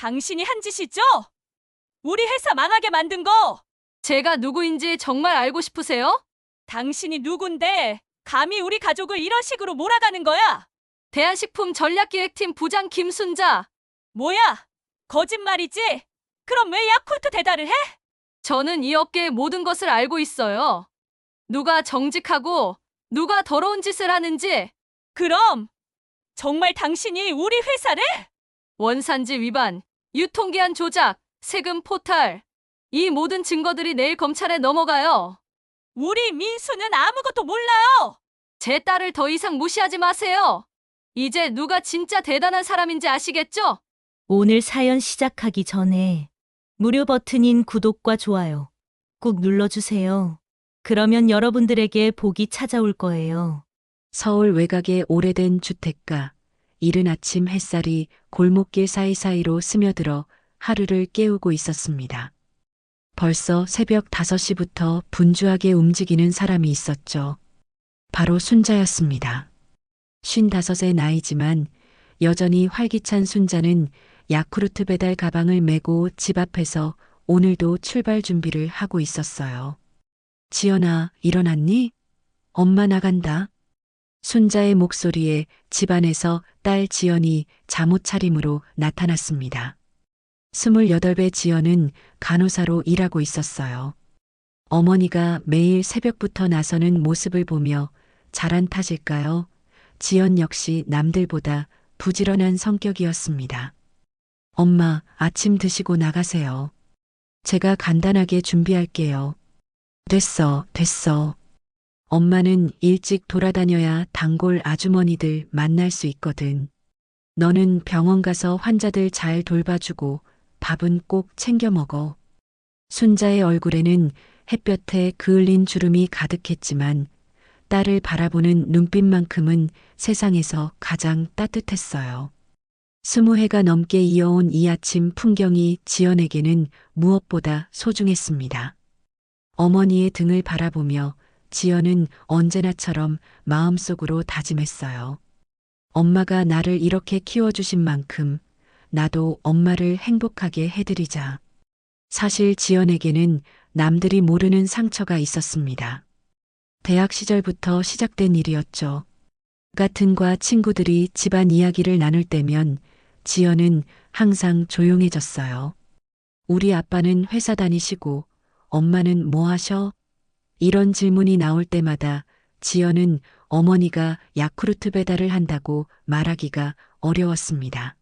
당신이 한 짓이죠? 우리 회사 망하게 만든 거! 제가 누구인지 정말 알고 싶으세요? 당신이 누군데 감히 우리 가족을 이런 식으로 몰아가는 거야? 대한식품 전략기획팀 부장 김순자. 뭐야? 거짓말이지? 그럼 왜 야쿠르트 배달을 해? 저는 이 업계의 모든 것을 알고 있어요. 누가 정직하고 누가 더러운 짓을 하는지. 그럼 정말 당신이 우리 회사를? 원산지 위반, 유통기한 조작, 세금 포탈. 이 모든 증거들이 내일 검찰에 넘어가요. 우리 민수는 아무것도 몰라요! 제 딸을 더 이상 무시하지 마세요. 이제 누가 진짜 대단한 사람인지 아시겠죠? 오늘 사연 시작하기 전에 무료 버튼인 구독과 좋아요 꾹 눌러주세요. 그러면 여러분들에게 복이 찾아올 거예요. 서울 외곽의 오래된 주택가. 이른 아침 햇살이 골목길 사이사이로 스며들어 하루를 깨우고 있었습니다. 벌써 새벽 5시부터 분주하게 움직이는 사람이 있었죠. 바로 순자였습니다. 55의 나이지만 여전히 활기찬 순자는 야쿠르트 배달 가방을 메고 집 앞에서 오늘도 출발 준비를 하고 있었어요. 지연아, 일어났니? 엄마 나간다. 순자의 목소리에 집안에서 딸 지연이 잠옷 차림으로 나타났습니다. 28배 지연은 간호사로 일하고 있었어요. 어머니가 매일 새벽부터 나서는 모습을 보며 잘한 탓일까요? 지연 역시 남들보다 부지런한 성격이었습니다. 엄마, 아침 드시고 나가세요. 제가 간단하게 준비할게요. 됐어. 엄마는 일찍 돌아다녀야 단골 아주머니들 만날 수 있거든. 너는 병원 가서 환자들 잘 돌봐주고 밥은 꼭 챙겨 먹어. 순자의 얼굴에는 햇볕에 그을린 주름이 가득했지만 딸을 바라보는 눈빛만큼은 세상에서 가장 따뜻했어요. 20해가 넘게 이어온 이 아침 풍경이 지연에게는 무엇보다 소중했습니다. 어머니의 등을 바라보며 지연은 언제나처럼 마음속으로 다짐했어요. 엄마가 나를 이렇게 키워주신 만큼 나도 엄마를 행복하게 해드리자. 사실 지연에게는 남들이 모르는 상처가 있었습니다. 대학 시절부터 시작된 일이었죠. 같은과 친구들이 집안 이야기를 나눌 때면 지연은 항상 조용해졌어요. 우리 아빠는 회사 다니시고 엄마는 뭐 하셔? 이런 질문이 나올 때마다 지연은 어머니가 야쿠르트 배달을 한다고 말하기가 어려웠습니다.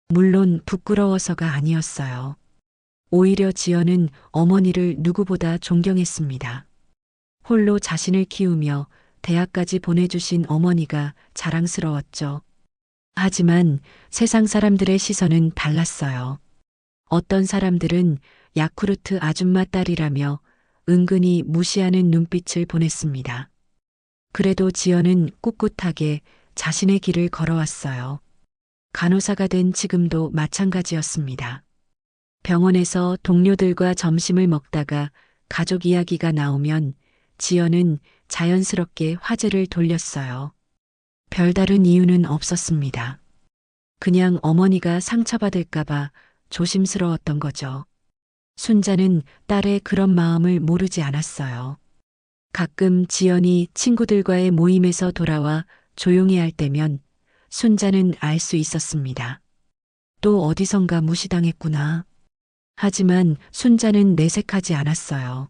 물론 부끄러워서가 아니었어요. 오히려 지연은 어머니를 누구보다 존경했습니다. 홀로 자신을 키우며 대학까지 보내주신 어머니가 자랑스러웠죠. 하지만 세상 사람들의 시선은 달랐어요. 어떤 사람들은 야쿠르트 아줌마 딸이라며 은근히 무시하는 눈빛을 보냈습니다. 그래도 지연은 꿋꿋하게 자신의 길을 걸어왔어요. 간호사가 된 지금도 마찬가지였습니다. 병원에서 동료들과 점심을 먹다가 가족 이야기가 나오면 지연은 자연스럽게 화제를 돌렸어요. 별다른 이유는 없었습니다. 그냥 어머니가 상처받을까봐 조심스러웠던 거죠. 순자는 딸의 그런 마음을 모르지 않았어요. 가끔 지연이 친구들과의 모임에서 돌아와 조용히 할 때면 순자는 알 수 있었습니다. 또 어디선가 무시당했구나. 하지만 순자는 내색하지 않았어요.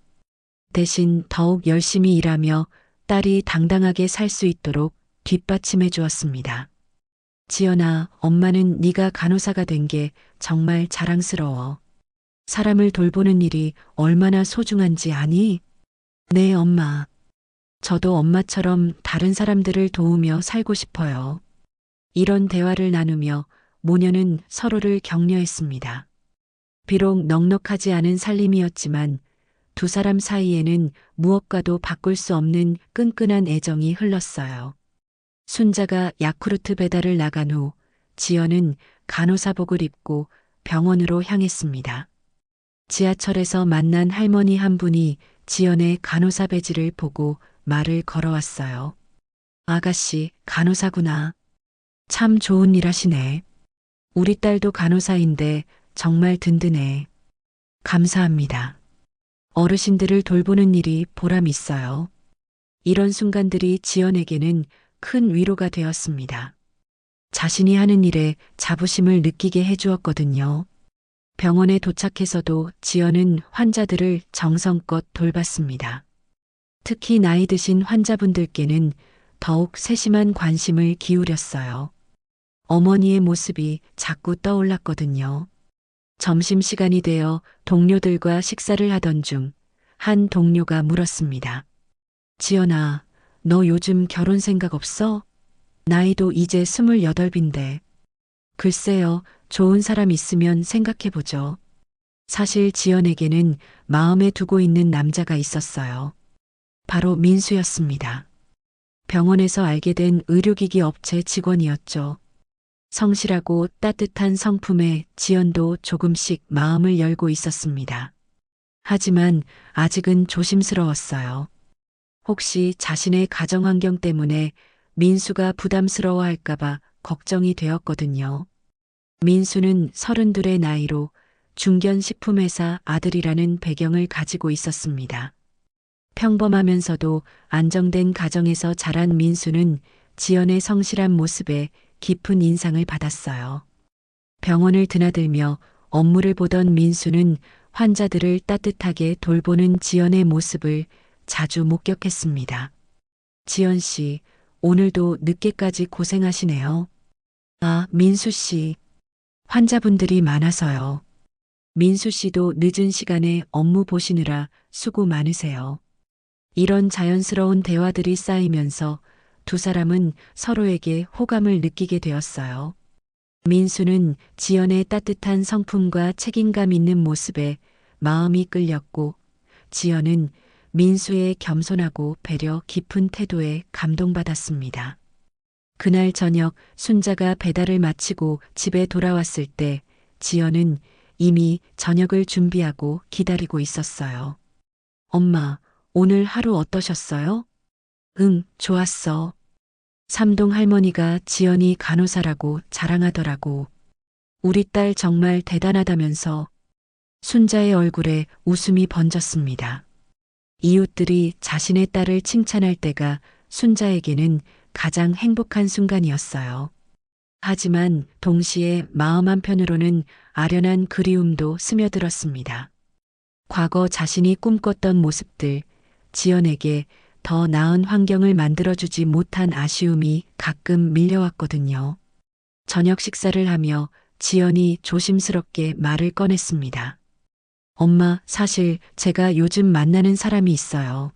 대신 더욱 열심히 일하며 딸이 당당하게 살 수 있도록 뒷받침해 주었습니다. 지연아, 엄마는 네가 간호사가 된 게 정말 자랑스러워. 사람을 돌보는 일이 얼마나 소중한지 아니? 네, 엄마. 저도 엄마처럼 다른 사람들을 도우며 살고 싶어요. 이런 대화를 나누며 모녀는 서로를 격려했습니다. 비록 넉넉하지 않은 살림이었지만 두 사람 사이에는 무엇과도 바꿀 수 없는 끈끈한 애정이 흘렀어요. 순자가 야쿠르트 배달을 나간 후 지연은 간호사복을 입고 병원으로 향했습니다. 지하철에서 만난 할머니 한 분이 지연의 간호사 배지를 보고 말을 걸어왔어요. 아가씨, 간호사구나. 참 좋은 일 하시네. 우리 딸도 간호사인데 정말 든든해. 감사합니다. 어르신들을 돌보는 일이 보람 있어요. 이런 순간들이 지연에게는 큰 위로가 되었습니다. 자신이 하는 일에 자부심을 느끼게 해주었거든요. 병원에 도착해서도 지연은 환자들을 정성껏 돌봤습니다. 특히 나이 드신 환자분들께는 더욱 세심한 관심을 기울였어요. 어머니의 모습이 자꾸 떠올랐거든요. 점심시간이 되어 동료들과 식사를 하던 중 한 동료가 물었습니다. 지연아, 너 요즘 결혼 생각 없어? 나이도 이제 28인데. 글쎄요, 좋은 사람 있으면 생각해보죠. 사실 지연에게는 마음에 두고 있는 남자가 있었어요. 바로 민수였습니다. 병원에서 알게 된 의료기기 업체 직원이었죠. 성실하고 따뜻한 성품에 지연도 조금씩 마음을 열고 있었습니다. 하지만 아직은 조심스러웠어요. 혹시 자신의 가정 환경 때문에 민수가 부담스러워할까봐 걱정이 되었거든요. 민수는 32의 나이로 중견식품회사 아들이라는 배경을 가지고 있었습니다. 평범하면서도 안정된 가정에서 자란 민수는 지연의 성실한 모습에 깊은 인상을 받았어요. 병원을 드나들며 업무를 보던 민수는 환자들을 따뜻하게 돌보는 지연의 모습을 자주 목격했습니다. 지연 씨, 오늘도 늦게까지 고생하시네요. 아, 민수 씨. 환자분들이 많아서요. 민수 씨도 늦은 시간에 업무 보시느라 수고 많으세요. 이런 자연스러운 대화들이 쌓이면서 두 사람은 서로에게 호감을 느끼게 되었어요. 민수는 지연의 따뜻한 성품과 책임감 있는 모습에 마음이 끌렸고, 지연은 민수의 겸손하고 배려 깊은 태도에 감동받았습니다. 그날 저녁 순자가 배달을 마치고 집에 돌아왔을 때 지연은 이미 저녁을 준비하고 기다리고 있었어요. 엄마, 오늘 하루 어떠셨어요? 응, 좋았어. 삼동 할머니가 지연이 간호사라고 자랑하더라고. 우리 딸 정말 대단하다면서. 순자의 얼굴에 웃음이 번졌습니다. 이웃들이 자신의 딸을 칭찬할 때가 순자에게는 가장 행복한 순간이었어요. 하지만 동시에 마음 한편으로는 아련한 그리움도 스며들었습니다. 과거 자신이 꿈꿨던 모습들, 지연에게 더 나은 환경을 만들어주지 못한 아쉬움이 가끔 밀려왔거든요. 저녁 식사를 하며 지연이 조심스럽게 말을 꺼냈습니다. 엄마, 사실 제가 요즘 만나는 사람이 있어요.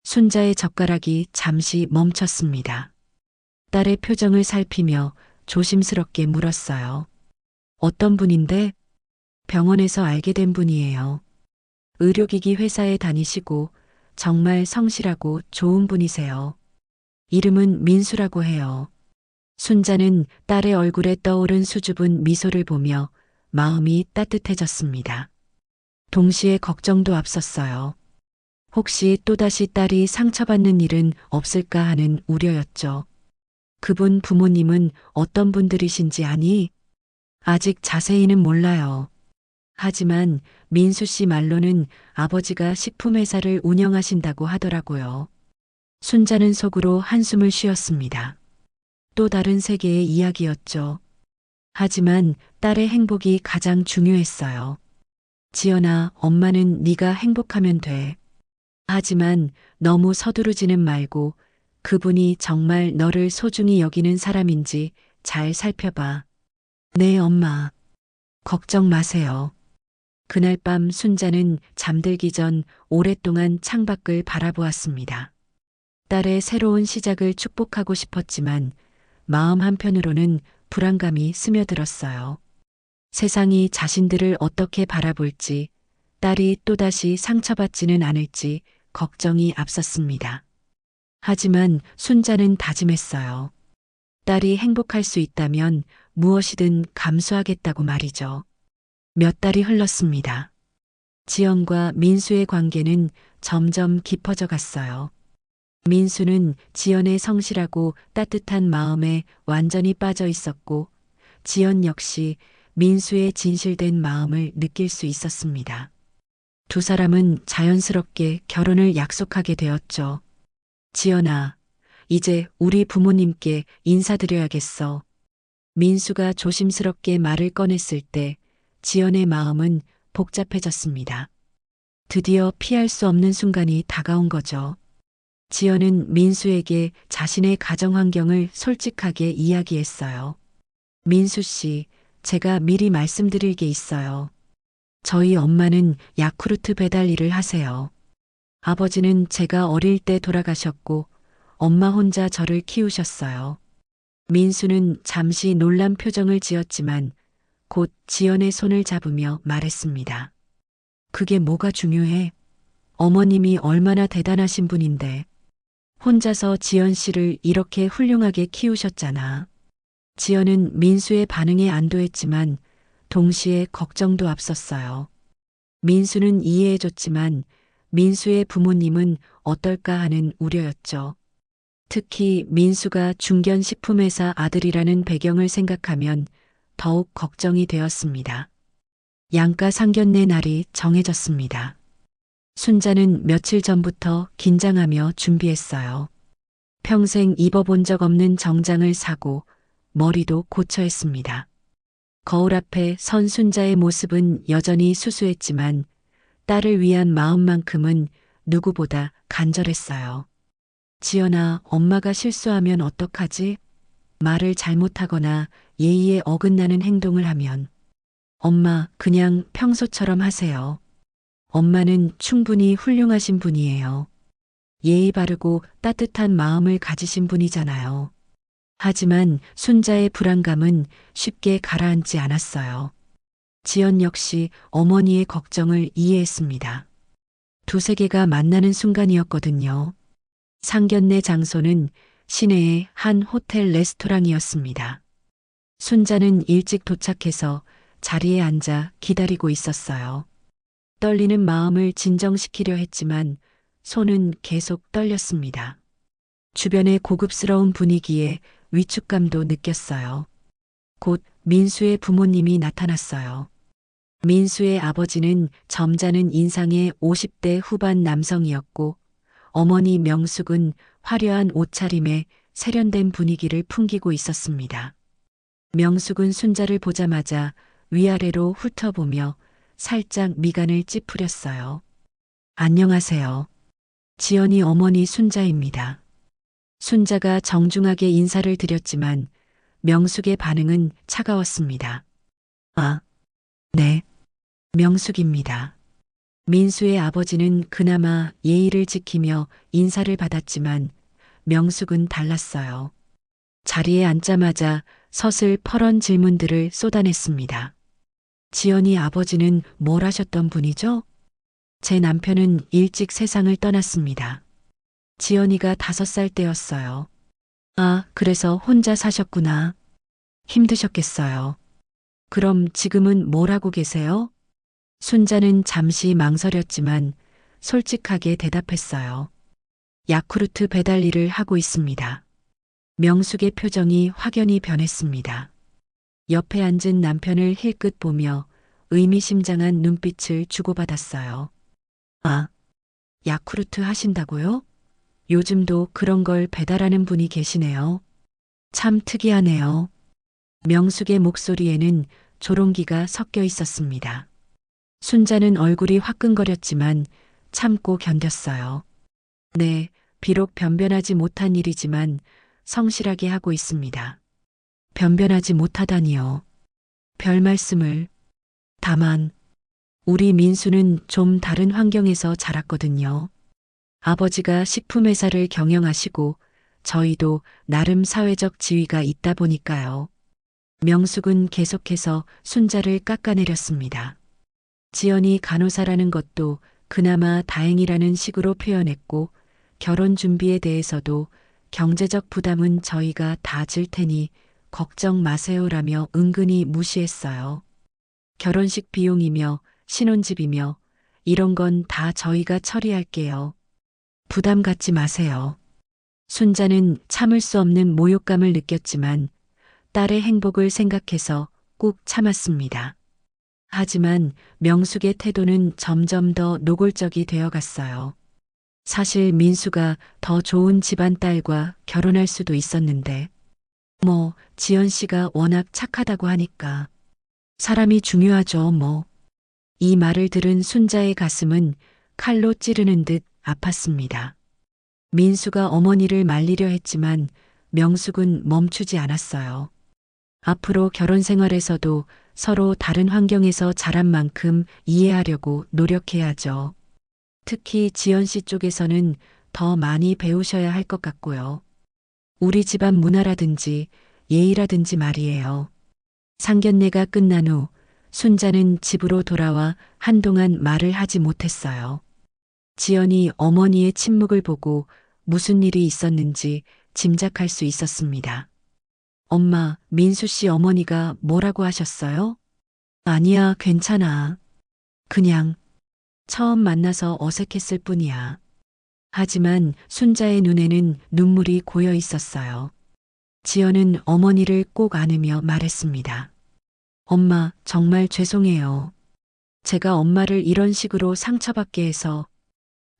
순자의 젓가락이 잠시 멈췄습니다. 딸의 표정을 살피며 조심스럽게 물었어요. 어떤 분인데? 병원에서 알게 된 분이에요. 의료기기 회사에 다니시고 정말 성실하고 좋은 분이세요. 이름은 민수라고 해요. 순자는 딸의 얼굴에 떠오른 수줍은 미소를 보며 마음이 따뜻해졌습니다. 동시에 걱정도 앞섰어요. 혹시 또다시 딸이 상처받는 일은 없을까 하는 우려였죠. 그분 부모님은 어떤 분들이신지 아니? 아직 자세히는 몰라요. 하지만 민수 씨 말로는 아버지가 식품회사를 운영하신다고 하더라고요. 순자는 속으로 한숨을 쉬었습니다. 또 다른 세계의 이야기였죠. 하지만 딸의 행복이 가장 중요했어요. 지연아, 엄마는 네가 행복하면 돼. 하지만 너무 서두르지는 말고 그분이 정말 너를 소중히 여기는 사람인지 잘 살펴봐. 네, 엄마. 걱정 마세요. 그날 밤 순자는 잠들기 전 오랫동안 창밖을 바라보았습니다. 딸의 새로운 시작을 축복하고 싶었지만 마음 한편으로는 불안감이 스며들었어요. 세상이 자신들을 어떻게 바라볼지, 딸이 또다시 상처받지는 않을지 걱정이 앞섰습니다. 하지만 순자는 다짐했어요. 딸이 행복할 수 있다면 무엇이든 감수하겠다고 말이죠. 몇 달이 흘렀습니다. 지연과 민수의 관계는 점점 깊어져 갔어요. 민수는 지연의 성실하고 따뜻한 마음에 완전히 빠져 있었고, 지연 역시 민수의 진실된 마음을 느낄 수 있었습니다. 두 사람은 자연스럽게 결혼을 약속하게 되었죠. 지연아, 이제 우리 부모님께 인사드려야겠어. 민수가 조심스럽게 말을 꺼냈을 때 지연의 마음은 복잡해졌습니다. 드디어 피할 수 없는 순간이 다가온 거죠. 지연은 민수에게 자신의 가정 환경을 솔직하게 이야기했어요. 민수 씨, 제가 미리 말씀드릴 게 있어요. 저희 엄마는 야쿠르트 배달 일을 하세요. 아버지는 제가 어릴 때 돌아가셨고 엄마 혼자 저를 키우셨어요. 민수는 잠시 놀란 표정을 지었지만 곧 지연의 손을 잡으며 말했습니다. 그게 뭐가 중요해? 어머님이 얼마나 대단하신 분인데 혼자서 지연 씨를 이렇게 훌륭하게 키우셨잖아. 지연은 민수의 반응에 안도했지만 동시에 걱정도 앞섰어요. 민수는 이해해줬지만 민수의 부모님은 어떨까 하는 우려였죠. 특히 민수가 중견식품회사 아들이라는 배경을 생각하면 더욱 걱정이 되었습니다. 양가 상견례 날이 정해졌습니다. 순자는 며칠 전부터 긴장하며 준비했어요. 평생 입어본 적 없는 정장을 사고 머리도 고쳐 했습니다. 거울 앞에 선 순자의 모습은 여전히 수수했지만 딸을 위한 마음만큼은 누구보다 간절했어요. 지연아, 엄마가 실수하면 어떡하지? 말을 잘못하거나 예의에 어긋나는 행동을 하면. 엄마, 그냥 평소처럼 하세요. 엄마는 충분히 훌륭하신 분이에요. 예의 바르고 따뜻한 마음을 가지신 분이잖아요. 하지만 순자의 불안감은 쉽게 가라앉지 않았어요. 지연 역시 어머니의 걱정을 이해했습니다. 두 세계가 만나는 순간이었거든요. 상견례 장소는 시내의 한 호텔 레스토랑이었습니다. 순자는 일찍 도착해서 자리에 앉아 기다리고 있었어요. 떨리는 마음을 진정시키려 했지만 손은 계속 떨렸습니다. 주변의 고급스러운 분위기에 위축감도 느꼈어요. 곧 민수의 부모님이 나타났어요. 민수의 아버지는 점잖은 인상의 50대 후반 남성이었고 어머니 명숙은 화려한 옷차림에 세련된 분위기를 풍기고 있었습니다. 명숙은 순자를 보자마자 위아래로 훑어보며 살짝 미간을 찌푸렸어요. 안녕하세요. 지연이 어머니 순자입니다. 순자가 정중하게 인사를 드렸지만 명숙의 반응은 차가웠습니다. 아, 네. 명숙입니다. 민수의 아버지는 그나마 예의를 지키며 인사를 받았지만 명숙은 달랐어요. 자리에 앉자마자 서슬퍼런 질문들을 쏟아냈습니다. 지연이 아버지는 뭘 하셨던 분이죠? 제 남편은 일찍 세상을 떠났습니다. 지연이가 5살 때였어요. 아, 그래서 혼자 사셨구나. 힘드셨겠어요. 그럼 지금은 뭘 하고 계세요? 순자는 잠시 망설였지만 솔직하게 대답했어요. 야쿠르트 배달 일을 하고 있습니다. 명숙의 표정이 확연히 변했습니다. 옆에 앉은 남편을 힐끗 보며 의미심장한 눈빛을 주고받았어요. 아, 야쿠르트 하신다고요? 요즘도 그런 걸 배달하는 분이 계시네요. 참 특이하네요. 명숙의 목소리에는 조롱기가 섞여 있었습니다. 순자는 얼굴이 화끈거렸지만 참고 견뎠어요. 네, 비록 변변하지 못한 일이지만 성실하게 하고 있습니다. 변변하지 못하다니요. 별 말씀을. 다만 우리 민수는 좀 다른 환경에서 자랐거든요. 아버지가 식품회사를 경영하시고 저희도 나름 사회적 지위가 있다 보니까요. 명숙은 계속해서 순자를 깎아내렸습니다. 지연이 간호사라는 것도 그나마 다행이라는 식으로 표현했고 결혼 준비에 대해서도 경제적 부담은 저희가 다 질 테니 걱정 마세요라며 은근히 무시했어요. 결혼식 비용이며 신혼집이며 이런 건 다 저희가 처리할게요. 부담 갖지 마세요. 순자는 참을 수 없는 모욕감을 느꼈지만 딸의 행복을 생각해서 꾹 참았습니다. 하지만 명숙의 태도는 점점 더 노골적이 되어 갔어요. 사실 민수가 더 좋은 집안 딸과 결혼할 수도 있었는데, 지연 씨가 워낙 착하다고 하니까. 사람이 중요하죠, 뭐. 이 말을 들은 순자의 가슴은 칼로 찌르는 듯 아팠습니다. 민수가 어머니를 말리려 했지만 명숙은 멈추지 않았어요. 앞으로 결혼 생활에서도 서로 다른 환경에서 자란 만큼 이해하려고 노력해야죠. 특히 지연 씨 쪽에서는 더 많이 배우셔야 할 것 같고요. 우리 집안 문화라든지 예의라든지 말이에요. 상견례가 끝난 후 순자는 집으로 돌아와 한동안 말을 하지 못했어요. 지연이 어머니의 침묵을 보고 무슨 일이 있었는지 짐작할 수 있었습니다. 엄마, 민수 씨 어머니가 뭐라고 하셨어요? 아니야, 괜찮아. 그냥 처음 만나서 어색했을 뿐이야. 하지만 순자의 눈에는 눈물이 고여 있었어요. 지연은 어머니를 꼭 안으며 말했습니다. 엄마, 정말 죄송해요. 제가 엄마를 이런 식으로 상처받게 해서.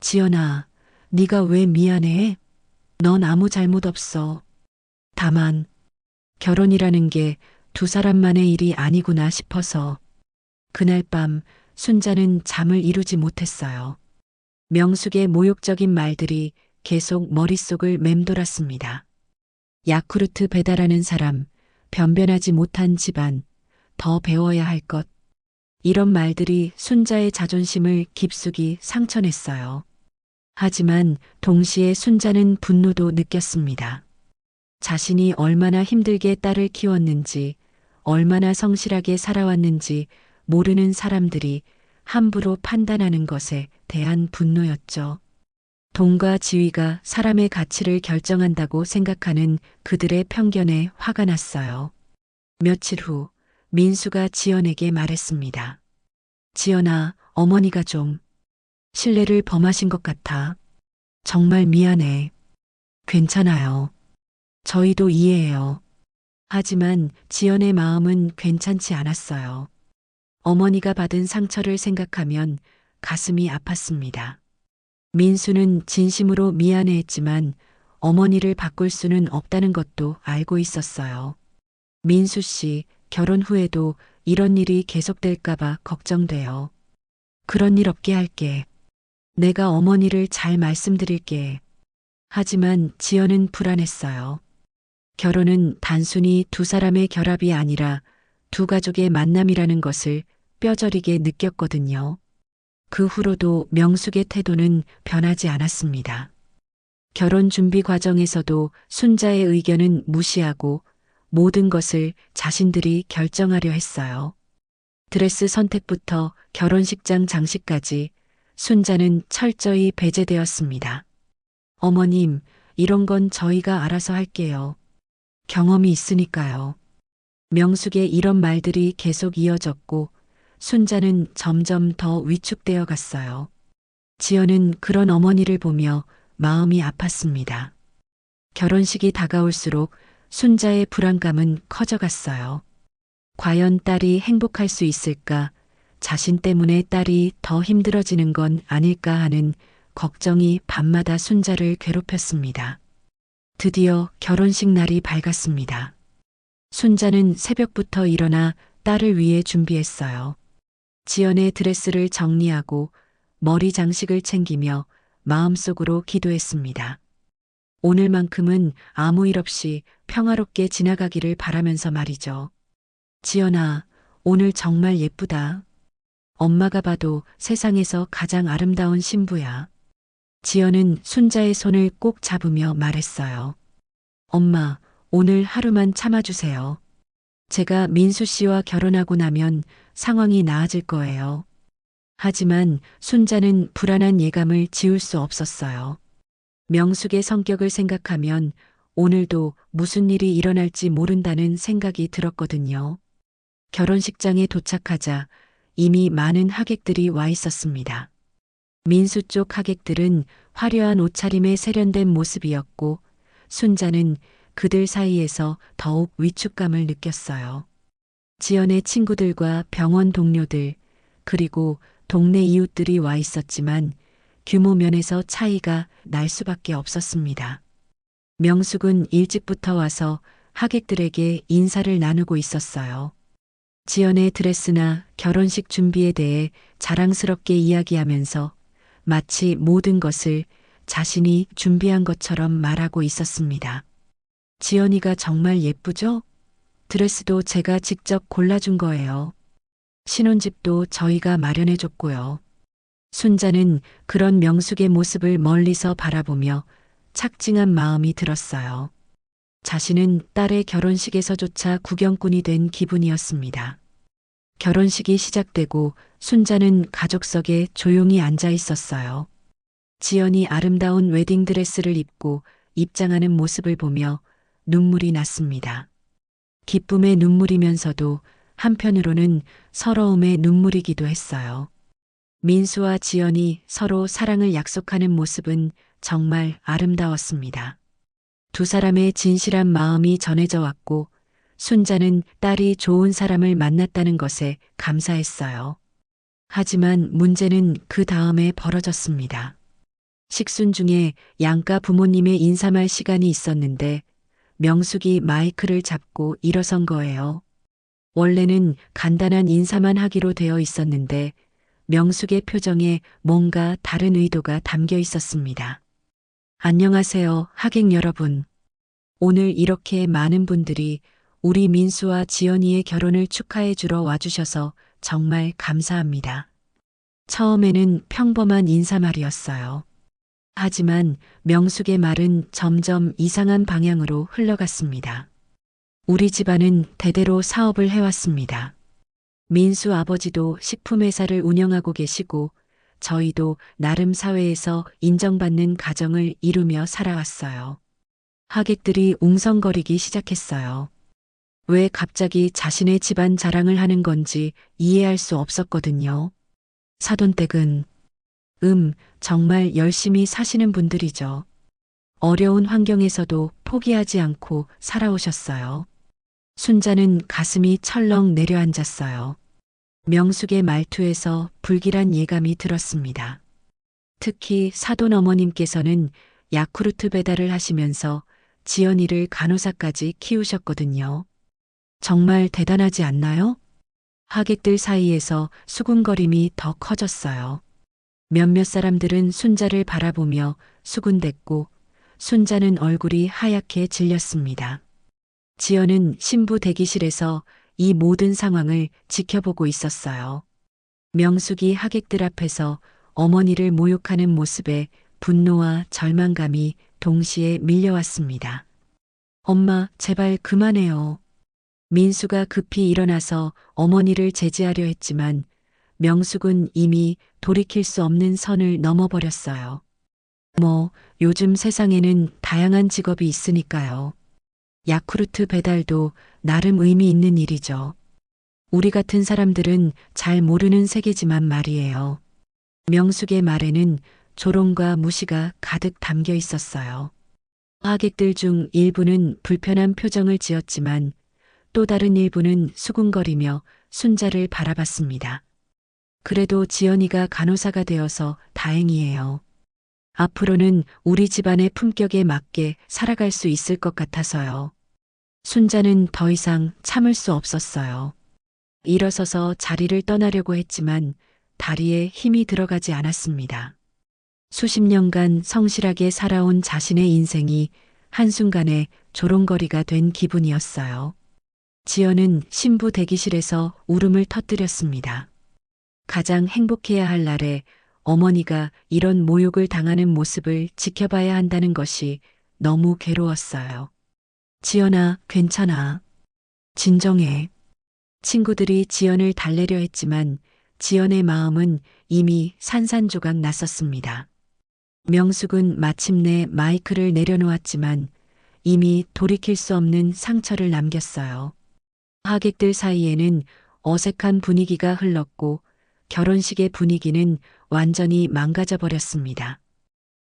지연아, 네가 왜 미안해? 넌 아무 잘못 없어. 다만 결혼이라는 게 두 사람만의 일이 아니구나 싶어서. 그날 밤 순자는 잠을 이루지 못했어요. 명숙의 모욕적인 말들이 계속 머릿속을 맴돌았습니다. 야쿠르트 배달하는 사람, 변변하지 못한 집안, 더 배워야 할 것. 이런 말들이 순자의 자존심을 깊숙이 상처냈어요. 하지만 동시에 순자는 분노도 느꼈습니다. 자신이 얼마나 힘들게 딸을 키웠는지, 얼마나 성실하게 살아왔는지 모르는 사람들이 함부로 판단하는 것에 대한 분노였죠. 돈과 지위가 사람의 가치를 결정한다고 생각하는 그들의 편견에 화가 났어요. 며칠 후 민수가 지연에게 말했습니다. 지연아, 어머니가 좀 신뢰를 범하신 것 같아. 정말 미안해. 괜찮아요. 저희도 이해해요. 하지만 지연의 마음은 괜찮지 않았어요. 어머니가 받은 상처를 생각하면 가슴이 아팠습니다. 민수는 진심으로 미안해했지만 어머니를 바꿀 수는 없다는 것도 알고 있었어요. 민수 씨, 결혼 후에도 이런 일이 계속될까봐 걱정돼요. 그런 일 없게 할게. 내가 어머니를 잘 말씀드릴게. 하지만 지연은 불안했어요. 결혼은 단순히 두 사람의 결합이 아니라 두 가족의 만남이라는 것을 뼈저리게 느꼈거든요. 그 후로도 명숙의 태도는 변하지 않았습니다. 결혼 준비 과정에서도 순자의 의견은 무시하고 모든 것을 자신들이 결정하려 했어요. 드레스 선택부터 결혼식장 장식까지 순자는 철저히 배제되었습니다. 어머님, 이런 건 저희가 알아서 할게요. 경험이 있으니까요. 명숙의 이런 말들이 계속 이어졌고 순자는 점점 더 위축되어 갔어요. 지연은 그런 어머니를 보며 마음이 아팠습니다. 결혼식이 다가올수록 순자의 불안감은 커져갔어요. 과연 딸이 행복할 수 있을까? 자신 때문에 딸이 더 힘들어지는 건 아닐까 하는 걱정이 밤마다 순자를 괴롭혔습니다. 드디어 결혼식 날이 밝았습니다. 순자는 새벽부터 일어나 딸을 위해 준비했어요. 지연의 드레스를 정리하고 머리 장식을 챙기며 마음속으로 기도했습니다. 오늘만큼은 아무 일 없이 평화롭게 지나가기를 바라면서 말이죠. 지연아, 오늘 정말 예쁘다. 엄마가 봐도 세상에서 가장 아름다운 신부야. 지연은 순자의 손을 꼭 잡으며 말했어요. 엄마, 오늘 하루만 참아주세요. 제가 민수 씨와 결혼하고 나면 상황이 나아질 거예요. 하지만 순자는 불안한 예감을 지울 수 없었어요. 명숙의 성격을 생각하면 오늘도 무슨 일이 일어날지 모른다는 생각이 들었거든요. 결혼식장에 도착하자 이미 많은 하객들이 와 있었습니다. 민수 쪽 하객들은 화려한 옷차림에 세련된 모습이었고 순자는 그들 사이에서 더욱 위축감을 느꼈어요. 지연의 친구들과 병원 동료들, 그리고 동네 이웃들이 와 있었지만 규모 면에서 차이가 날 수밖에 없었습니다. 명숙은 일찍부터 와서 하객들에게 인사를 나누고 있었어요. 지연의 드레스나 결혼식 준비에 대해 자랑스럽게 이야기하면서 마치 모든 것을 자신이 준비한 것처럼 말하고 있었습니다. 지연이가 정말 예쁘죠? 드레스도 제가 직접 골라준 거예요. 신혼집도 저희가 마련해줬고요. 순자는 그런 명숙의 모습을 멀리서 바라보며 착증한 마음이 들었어요. 자신은 딸의 결혼식에서조차 구경꾼이 된 기분이었습니다. 결혼식이 시작되고 순자는 가족석에 조용히 앉아 있었어요. 지연이 아름다운 웨딩드레스를 입고 입장하는 모습을 보며 눈물이 났습니다. 기쁨의 눈물이면서도 한편으로는 서러움의 눈물이기도 했어요. 민수와 지연이 서로 사랑을 약속하는 모습은 정말 아름다웠습니다. 두 사람의 진실한 마음이 전해져 왔고 순자는 딸이 좋은 사람을 만났다는 것에 감사했어요. 하지만 문제는 그 다음에 벌어졌습니다. 식순 중에 양가 부모님의 인사말 시간이 있었는데 명숙이 마이크를 잡고 일어선 거예요. 원래는 간단한 인사만 하기로 되어 있었는데 명숙의 표정에 뭔가 다른 의도가 담겨 있었습니다. 안녕하세요, 하객 여러분. 오늘 이렇게 많은 분들이 우리 민수와 지연이의 결혼을 축하해 주러 와주셔서 정말 감사합니다. 처음에는 평범한 인사말이었어요. 하지만 명숙의 말은 점점 이상한 방향으로 흘러갔습니다. 우리 집안은 대대로 사업을 해왔습니다. 민수 아버지도 식품회사를 운영하고 계시고 저희도 나름 사회에서 인정받는 가정을 이루며 살아왔어요. 하객들이 웅성거리기 시작했어요. 왜 갑자기 자신의 집안 자랑을 하는 건지 이해할 수 없었거든요. 사돈댁은 정말 열심히 사시는 분들이죠. 어려운 환경에서도 포기하지 않고 살아오셨어요. 순자는 가슴이 철렁 내려앉았어요. 명숙의 말투에서 불길한 예감이 들었습니다. 특히 사돈 어머님께서는 야쿠르트 배달을 하시면서 지연이를 간호사까지 키우셨거든요. 정말 대단하지 않나요? 하객들 사이에서 수군거림이 더 커졌어요. 몇몇 사람들은 순자를 바라보며 수군댔고 순자는 얼굴이 하얗게 질렸습니다. 지연은 신부 대기실에서 이 모든 상황을 지켜보고 있었어요. 명숙이 하객들 앞에서 어머니를 모욕하는 모습에 분노와 절망감이 동시에 밀려왔습니다. 엄마, 제발 그만해요. 민수가 급히 일어나서 어머니를 제지하려 했지만 명숙은 이미 돌이킬 수 없는 선을 넘어버렸어요. 요즘 세상에는 다양한 직업이 있으니까요. 야쿠르트 배달도 나름 의미 있는 일이죠. 우리 같은 사람들은 잘 모르는 세계지만 말이에요. 명숙의 말에는 조롱과 무시가 가득 담겨 있었어요. 하객들 중 일부는 불편한 표정을 지었지만 또 다른 일부는 수군거리며 순자를 바라봤습니다. 그래도 지연이가 간호사가 되어서 다행이에요. 앞으로는 우리 집안의 품격에 맞게 살아갈 수 있을 것 같아서요. 순자는 더 이상 참을 수 없었어요. 일어서서 자리를 떠나려고 했지만 다리에 힘이 들어가지 않았습니다. 수십 년간 성실하게 살아온 자신의 인생이 한순간에 조롱거리가 된 기분이었어요. 지연은 신부 대기실에서 울음을 터뜨렸습니다. 가장 행복해야 할 날에 어머니가 이런 모욕을 당하는 모습을 지켜봐야 한다는 것이 너무 괴로웠어요. 지연아, 괜찮아. 진정해. 친구들이 지연을 달래려 했지만 지연의 마음은 이미 산산조각 났었습니다. 명숙은 마침내 마이크를 내려놓았지만 이미 돌이킬 수 없는 상처를 남겼어요. 하객들 사이에는 어색한 분위기가 흘렀고 결혼식의 분위기는 완전히 망가져 버렸습니다.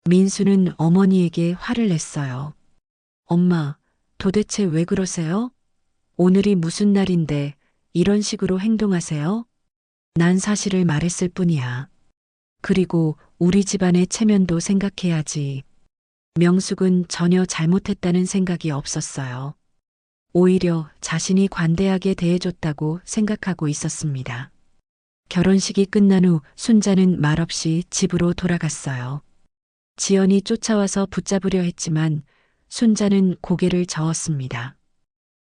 민수는 어머니에게 화를 냈어요. 엄마, 도대체 왜 그러세요? 오늘이 무슨 날인데 이런 식으로 행동하세요? 난 사실을 말했을 뿐이야. 그리고 우리 집안의 체면도 생각해야지. 명숙은 전혀 잘못했다는 생각이 없었어요. 오히려 자신이 관대하게 대해줬다고 생각하고 있었습니다. 결혼식이 끝난 후 순자는 말없이 집으로 돌아갔어요. 지연이 쫓아와서 붙잡으려 했지만 순자는 고개를 저었습니다.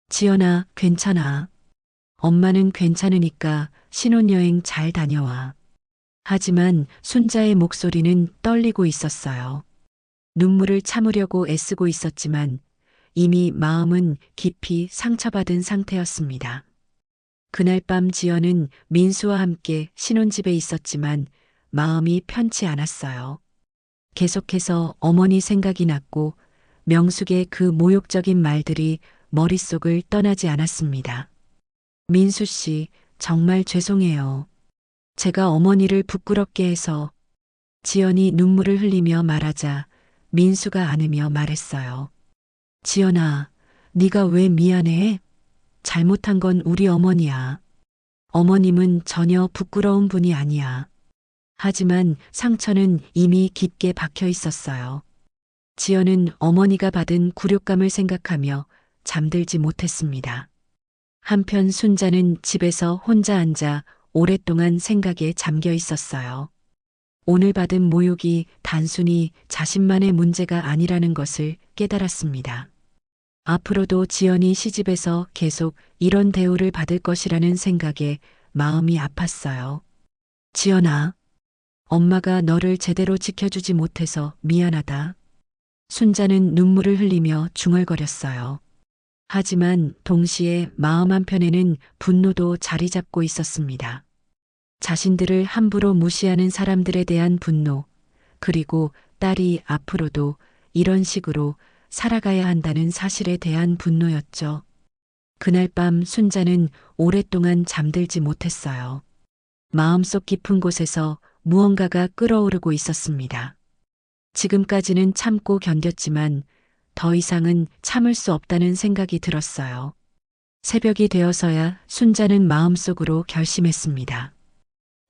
지연아, 괜찮아. 엄마는 괜찮으니까 신혼여행 잘 다녀와. 하지만 순자의 목소리는 떨리고 있었어요. 눈물을 참으려고 애쓰고 있었지만 이미 마음은 깊이 상처받은 상태였습니다. 그날 밤 지연은 민수와 함께 신혼집에 있었지만 마음이 편치 않았어요. 계속해서 어머니 생각이 났고 명숙의 그 모욕적인 말들이 머릿속을 떠나지 않았습니다. 민수 씨, 정말 죄송해요. 제가 어머니를 부끄럽게 해서. 지연이 눈물을 흘리며 말하자 민수가 안으며 말했어요. 지연아, 네가 왜 미안해? 잘못한 건 우리 어머니야. 어머님은 전혀 부끄러운 분이 아니야. 하지만 상처는 이미 깊게 박혀 있었어요. 지연은 어머니가 받은 굴욕감을 생각하며 잠들지 못했습니다. 한편 순자는 집에서 혼자 앉아 오랫동안 생각에 잠겨 있었어요. 오늘 받은 모욕이 단순히 자신만의 문제가 아니라는 것을 깨달았습니다. 앞으로도 지연이 시집에서 계속 이런 대우를 받을 것이라는 생각에 마음이 아팠어요. 지연아, 엄마가 너를 제대로 지켜주지 못해서 미안하다. 순자는 눈물을 흘리며 중얼거렸어요. 하지만 동시에 마음 한편에는 분노도 자리 잡고 있었습니다. 자신들을 함부로 무시하는 사람들에 대한 분노, 그리고 딸이 앞으로도 이런 식으로 살아가야 한다는 사실에 대한 분노였죠. 그날 밤 순자는 오랫동안 잠들지 못했어요. 마음속 깊은 곳에서 무언가가 끓어오르고 있었습니다. 지금까지는 참고 견뎠지만 더 이상은 참을 수 없다는 생각이 들었어요. 새벽이 되어서야 순자는 마음속으로 결심했습니다.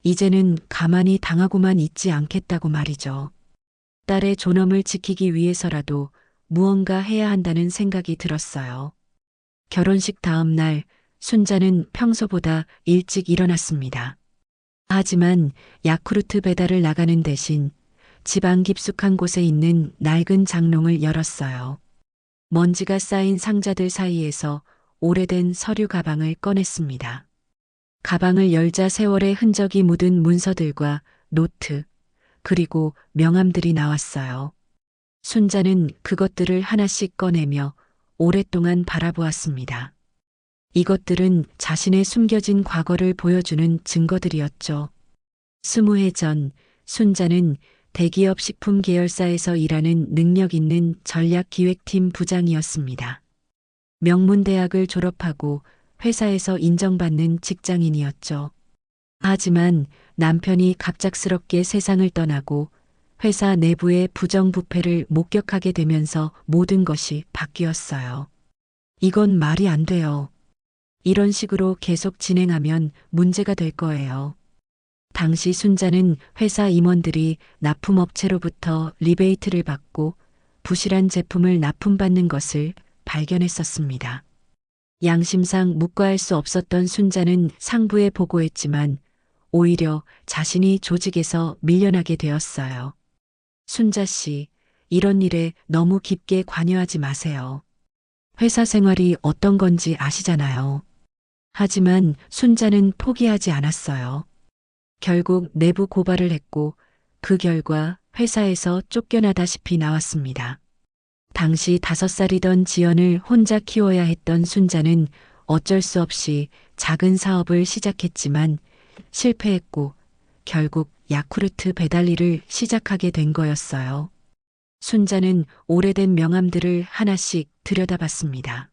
이제는 가만히 당하고만 있지 않겠다고 말이죠. 딸의 존엄을 지키기 위해서라도 무언가 해야 한다는 생각이 들었어요. 결혼식 다음 날 순자는 평소보다 일찍 일어났습니다. 하지만 야쿠르트 배달을 나가는 대신 집안 깊숙한 곳에 있는 낡은 장롱을 열었어요. 먼지가 쌓인 상자들 사이에서 오래된 서류 가방을 꺼냈습니다. 가방을 열자 세월의 흔적이 묻은 문서들과 노트, 그리고 명함들이 나왔어요. 순자는 그것들을 하나씩 꺼내며 오랫동안 바라보았습니다. 이것들은 자신의 숨겨진 과거를 보여주는 증거들이었죠. 20해 전 순자는 대기업 식품 계열사에서 일하는 능력 있는 전략기획팀 부장이었습니다. 명문대학을 졸업하고 회사에서 인정받는 직장인이었죠. 하지만 남편이 갑작스럽게 세상을 떠나고 회사 내부의 부정부패를 목격하게 되면서 모든 것이 바뀌었어요. 이건 말이 안 돼요. 이런 식으로 계속 진행하면 문제가 될 거예요. 당시 순자는 회사 임원들이 납품업체로부터 리베이트를 받고 부실한 제품을 납품받는 것을 발견했었습니다. 양심상 묵과할 수 없었던 순자는 상부에 보고했지만 오히려 자신이 조직에서 밀려나게 되었어요. 순자 씨, 이런 일에 너무 깊게 관여하지 마세요. 회사 생활이 어떤 건지 아시잖아요. 하지만 순자는 포기하지 않았어요. 결국 내부 고발을 했고 그 결과 회사에서 쫓겨나다시피 나왔습니다. 당시 5살이던 지연을 혼자 키워야 했던 순자는 어쩔 수 없이 작은 사업을 시작했지만 실패했고 결국 야쿠르트 배달 일을 시작하게 된 거였어요. 순자는 오래된 명함들을 하나씩 들여다봤습니다.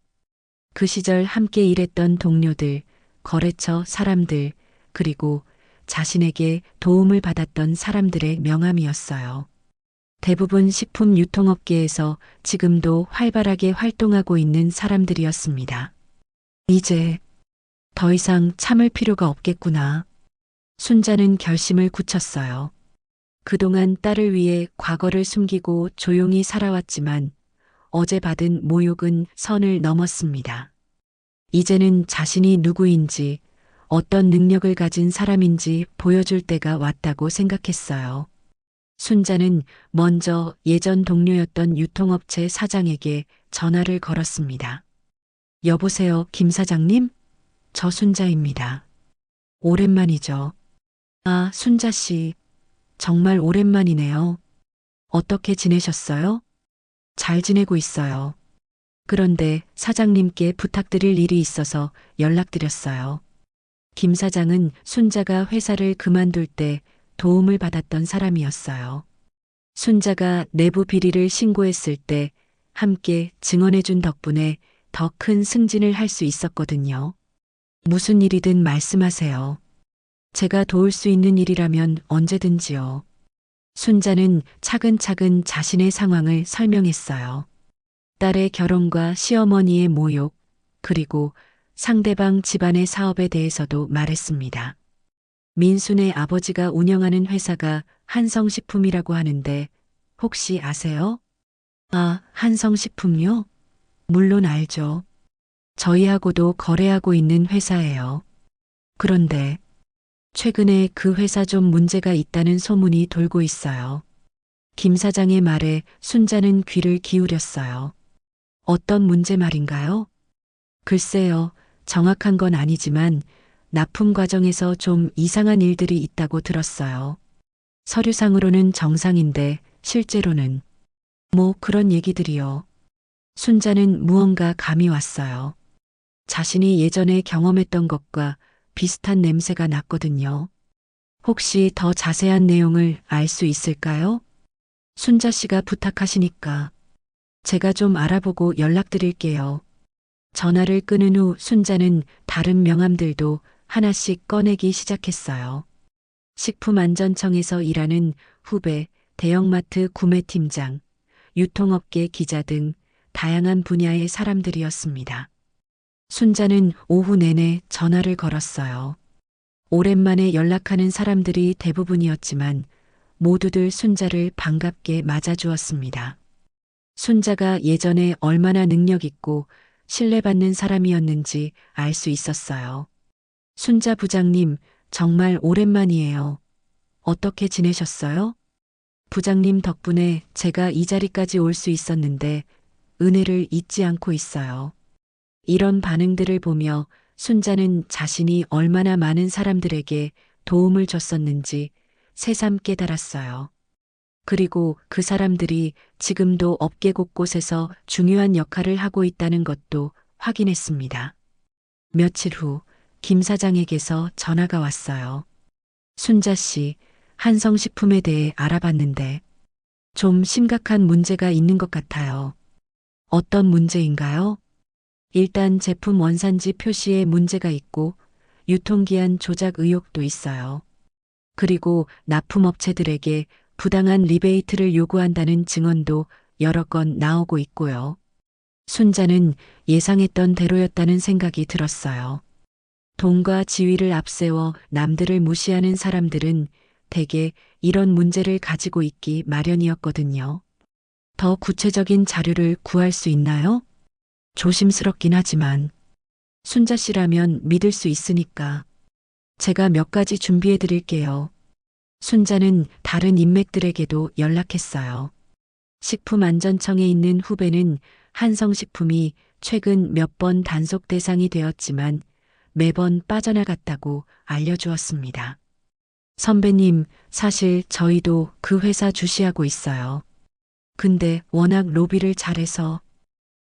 그 시절 함께 일했던 동료들, 거래처 사람들, 그리고 자신에게 도움을 받았던 사람들의 명함이었어요. 대부분 식품 유통업계에서 지금도 활발하게 활동하고 있는 사람들이었습니다. 이제 더 이상 참을 필요가 없겠구나. 순자는 결심을 굳혔어요. 그동안 딸을 위해 과거를 숨기고 조용히 살아왔지만 어제 받은 모욕은 선을 넘었습니다. 이제는 자신이 누구인지, 어떤 능력을 가진 사람인지 보여줄 때가 왔다고 생각했어요. 순자는 먼저 예전 동료였던 유통업체 사장에게 전화를 걸었습니다. 여보세요, 김 사장님? 저 순자입니다. 오랜만이죠. 아, 순자 씨. 정말 오랜만이네요. 어떻게 지내셨어요? 잘 지내고 있어요. 그런데 사장님께 부탁드릴 일이 있어서 연락드렸어요. 김 사장은 순자가 회사를 그만둘 때 도움을 받았던 사람이었어요. 순자가 내부 비리를 신고했을 때 함께 증언해준 덕분에 더 큰 승진을 할 수 있었거든요. 무슨 일이든 말씀하세요. 제가 도울 수 있는 일이라면 언제든지요. 순자는 차근차근 자신의 상황을 설명했어요. 딸의 결혼과 시어머니의 모욕, 그리고 상대방 집안의 사업에 대해서도 말했습니다. 민순의 아버지가 운영하는 회사가 한성식품이라고 하는데 혹시 아세요? 아, 한성식품요? 물론 알죠. 저희하고도 거래하고 있는 회사예요. 그런데 최근에 그 회사 좀 문제가 있다는 소문이 돌고 있어요. 김 사장의 말에 순자는 귀를 기울였어요. 어떤 문제 말인가요? 글쎄요, 정확한 건 아니지만 납품 과정에서 좀 이상한 일들이 있다고 들었어요. 서류상으로는 정상인데 실제로는 뭐 그런 얘기들이요. 순자는 무언가 감이 왔어요. 자신이 예전에 경험했던 것과 비슷한 냄새가 났거든요. 혹시 더 자세한 내용을 알 수 있을까요? 순자 씨가 부탁하시니까 제가 좀 알아보고 연락드릴게요. 전화를 끊은 후 순자는 다른 명함들도 하나씩 꺼내기 시작했어요. 식품안전청에서 일하는 후배, 대형마트 구매팀장, 유통업계 기자 등 다양한 분야의 사람들이었습니다. 순자는 오후 내내 전화를 걸었어요. 오랜만에 연락하는 사람들이 대부분이었지만 모두들 순자를 반갑게 맞아주었습니다. 순자가 예전에 얼마나 능력 있고 신뢰받는 사람이었는지 알 수 있었어요. 순자 부장님, 정말 오랜만이에요. 어떻게 지내셨어요? 부장님 덕분에 제가 이 자리까지 올 수 있었는데 은혜를 잊지 않고 있어요. 이런 반응들을 보며 순자는 자신이 얼마나 많은 사람들에게 도움을 줬었는지 새삼 깨달았어요. 그리고 그 사람들이 지금도 업계 곳곳에서 중요한 역할을 하고 있다는 것도 확인했습니다. 며칠 후 김 사장에게서 전화가 왔어요. 순자 씨, 한성식품에 대해 알아봤는데 좀 심각한 문제가 있는 것 같아요. 어떤 문제인가요? 일단 제품 원산지 표시에 문제가 있고 유통기한 조작 의혹도 있어요. 그리고 납품업체들에게 부당한 리베이트를 요구한다는 증언도 여러 건 나오고 있고요. 순자는 예상했던 대로였다는 생각이 들었어요. 돈과 지위를 앞세워 남들을 무시하는 사람들은 대개 이런 문제를 가지고 있기 마련이었거든요. 더 구체적인 자료를 구할 수 있나요? 조심스럽긴 하지만 순자 씨라면 믿을 수 있으니까 제가 몇 가지 준비해 드릴게요. 순자는 다른 인맥들에게도 연락했어요. 식품안전청에 있는 후배는 한성식품이 최근 몇 번 단속 대상이 되었지만 매번 빠져나갔다고 알려주었습니다. 선배님, 사실 저희도 그 회사 주시하고 있어요. 근데 워낙 로비를 잘해서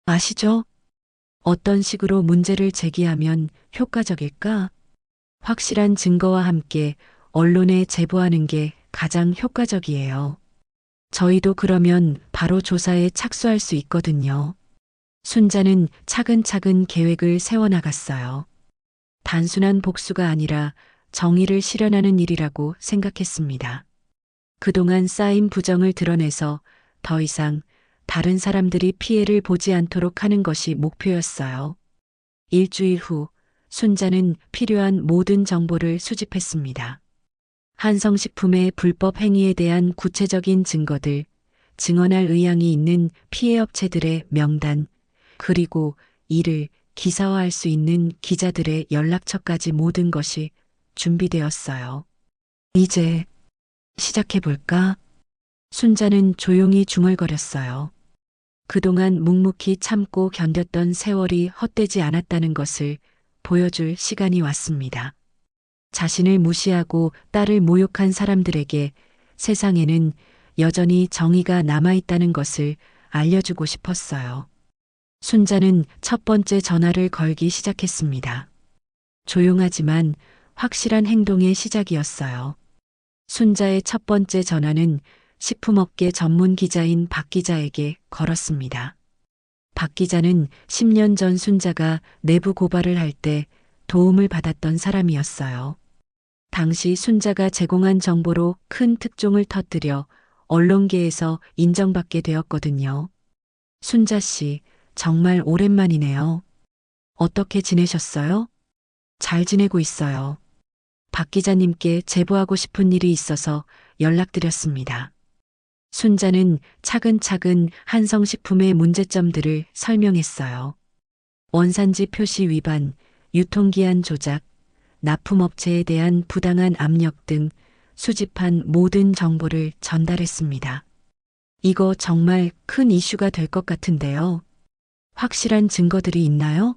아시죠? 어떤 식으로 문제를 제기하면 효과적일까? 확실한 증거와 함께 언론에 제보하는 게 가장 효과적이에요. 저희도 그러면 바로 조사에 착수할 수 있거든요. 순자는 차근차근 계획을 세워나갔어요. 단순한 복수가 아니라 정의를 실현하는 일이라고 생각했습니다. 그동안 쌓인 부정을 드러내서 더 이상 다른 사람들이 피해를 보지 않도록 하는 것이 목표였어요. 일주일 후 순자는 필요한 모든 정보를 수집했습니다. 한성식품의 불법 행위에 대한 구체적인 증거들, 증언할 의향이 있는 피해 업체들의 명단, 그리고 이를 기사화할 수 있는 기자들의 연락처까지 모든 것이 준비되었어요. 이제 시작해볼까? 순자는 조용히 중얼거렸어요. 그동안 묵묵히 참고 견뎠던 세월이 헛되지 않았다는 것을 보여줄 시간이 왔습니다. 자신을 무시하고 딸을 모욕한 사람들에게 세상에는 여전히 정의가 남아있다는 것을 알려주고 싶었어요. 순자는 첫 번째 전화를 걸기 시작했습니다. 조용하지만 확실한 행동의 시작이었어요. 순자의 첫 번째 전화는 식품업계 전문 기자인 박 기자에게 걸었습니다. 박 기자는 10년 전 순자가 내부 고발을 할 때 도움을 받았던 사람이었어요. 당시 순자가 제공한 정보로 큰 특종을 터뜨려 언론계에서 인정받게 되었거든요. 순자 씨, 정말 오랜만이네요. 어떻게 지내셨어요? 잘 지내고 있어요. 박 기자님께 제보하고 싶은 일이 있어서 연락드렸습니다. 순자는 차근차근 한성식품의 문제점들을 설명했어요. 원산지 표시 위반, 유통기한 조작, 납품업체에 대한 부당한 압력 등 수집한 모든 정보를 전달했습니다. 이거 정말 큰 이슈가 될 것 같은데요. 확실한 증거들이 있나요?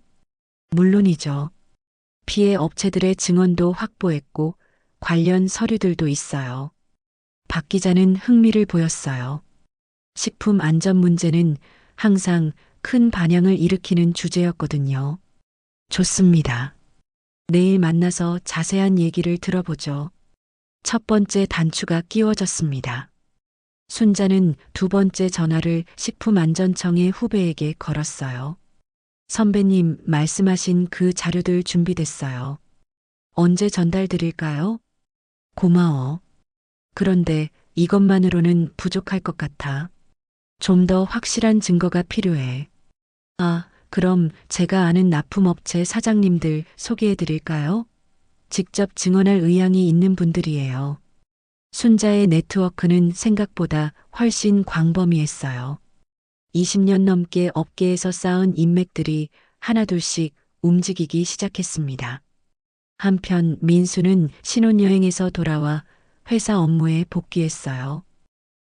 물론이죠. 피해 업체들의 증언도 확보했고 관련 서류들도 있어요. 박 기자는 흥미를 보였어요. 식품 안전 문제는 항상 큰 반향을 일으키는 주제였거든요. 좋습니다. 내일 만나서 자세한 얘기를 들어보죠. 첫 번째 단추가 끼워졌습니다. 순자는 두 번째 전화를 식품안전청의 후배에게 걸었어요. 선배님 말씀하신 그 자료들 준비됐어요. 언제 전달드릴까요? 고마워. 그런데 이것만으로는 부족할 것 같아. 좀 더 확실한 증거가 필요해. 아, 그럼 제가 아는 납품업체 사장님들 소개해 드릴까요? 직접 증언할 의향이 있는 분들이에요. 순자의 네트워크는 생각보다 훨씬 광범위했어요. 20년 넘게 업계에서 쌓은 인맥들이 하나둘씩 움직이기 시작했습니다. 한편 민수는 신혼여행에서 돌아와 회사 업무에 복귀했어요.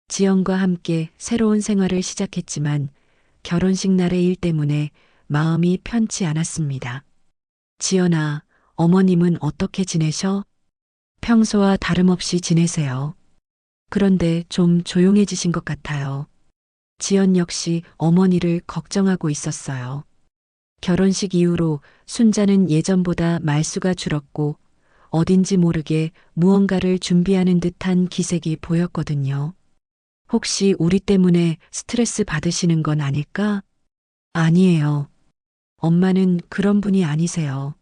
지연과 함께 새로운 생활을 시작했지만 결혼식 날의 일 때문에 마음이 편치 않았습니다. 지연아, 어머님은 어떻게 지내셔? 평소와 다름없이 지내세요. 그런데 좀 조용해지신 것 같아요. 지연 역시 어머니를 걱정하고 있었어요. 결혼식 이후로 순자는 예전보다 말수가 줄었고 어딘지 모르게 무언가를 준비하는 듯한 기색이 보였거든요. 혹시 우리 때문에 스트레스 받으시는 건 아닐까? 아니에요. 엄마는 그런 분이 아니세요.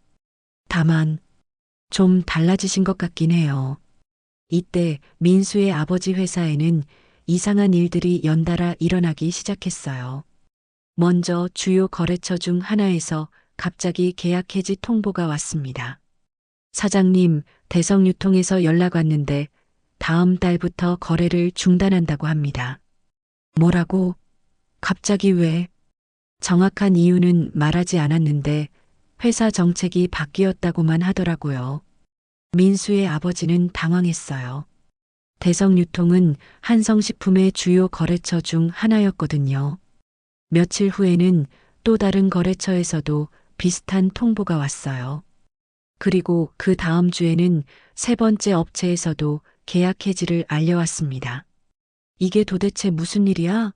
다만 좀 달라지신 것 같긴 해요. 이때 민수의 아버지 회사에는 이상한 일들이 연달아 일어나기 시작했어요. 먼저 주요 거래처 중 하나에서 갑자기 계약 해지 통보가 왔습니다. 사장님, 대성유통에서 연락 왔는데 다음 달부터 거래를 중단한다고 합니다. 뭐라고? 갑자기 왜? 정확한 이유는 말하지 않았는데 회사 정책이 바뀌었다고만 하더라고요. 민수의 아버지는 당황했어요. 대성유통은 한성식품의 주요 거래처 중 하나였거든요. 며칠 후에는 또 다른 거래처에서도 비슷한 통보가 왔어요. 그리고 그 다음 주에는 세 번째 업체에서도 계약 해지를 알려왔습니다. 이게 도대체 무슨 일이야?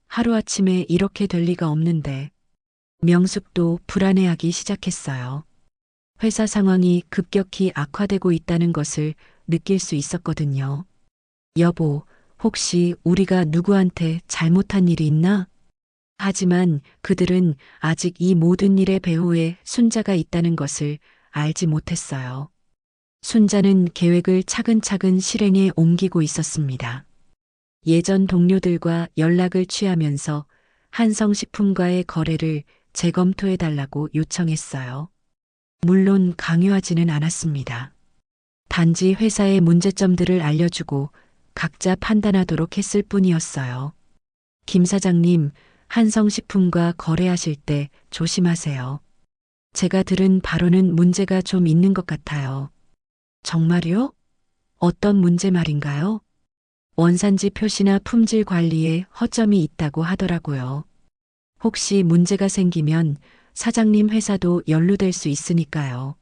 하루아침에 이렇게 될 리가 없는데. 명숙도 불안해하기 시작했어요. 회사 상황이 급격히 악화되고 있다는 것을 느낄 수 있었거든요. 여보, 혹시 우리가 누구한테 잘못한 일이 있나? 하지만 그들은 아직 이 모든 일의 배후에 순자가 있다는 것을 알지 못했어요. 순자는 계획을 차근차근 실행에 옮기고 있었습니다. 예전 동료들과 연락을 취하면서 한성식품과의 거래를 재검토해달라고 요청했어요. 물론 강요하지는 않았습니다. 단지 회사의 문제점들을 알려주고 각자 판단하도록 했을 뿐이었어요. 김 사장님, 한성식품과 거래하실 때 조심하세요. 제가 들은 바로는 문제가 좀 있는 것 같아요. 정말요? 어떤 문제 말인가요? 원산지 표시나 품질 관리에 허점이 있다고 하더라고요. 혹시 문제가 생기면 사장님 회사도 연루될 수 있으니까요.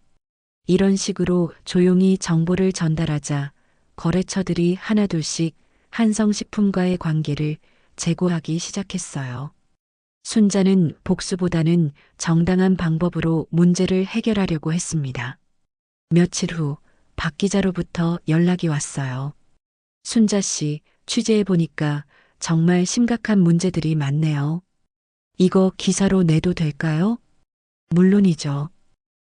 이런 식으로 조용히 정보를 전달하자 거래처들이 하나둘씩 한성식품과의 관계를 재고하기 시작했어요. 순자는 복수보다는 정당한 방법으로 문제를 해결하려고 했습니다. 며칠 후 박 기자로부터 연락이 왔어요. 순자 씨, 취재해보니까 정말 심각한 문제들이 많네요. 이거 기사로 내도 될까요? 물론이죠.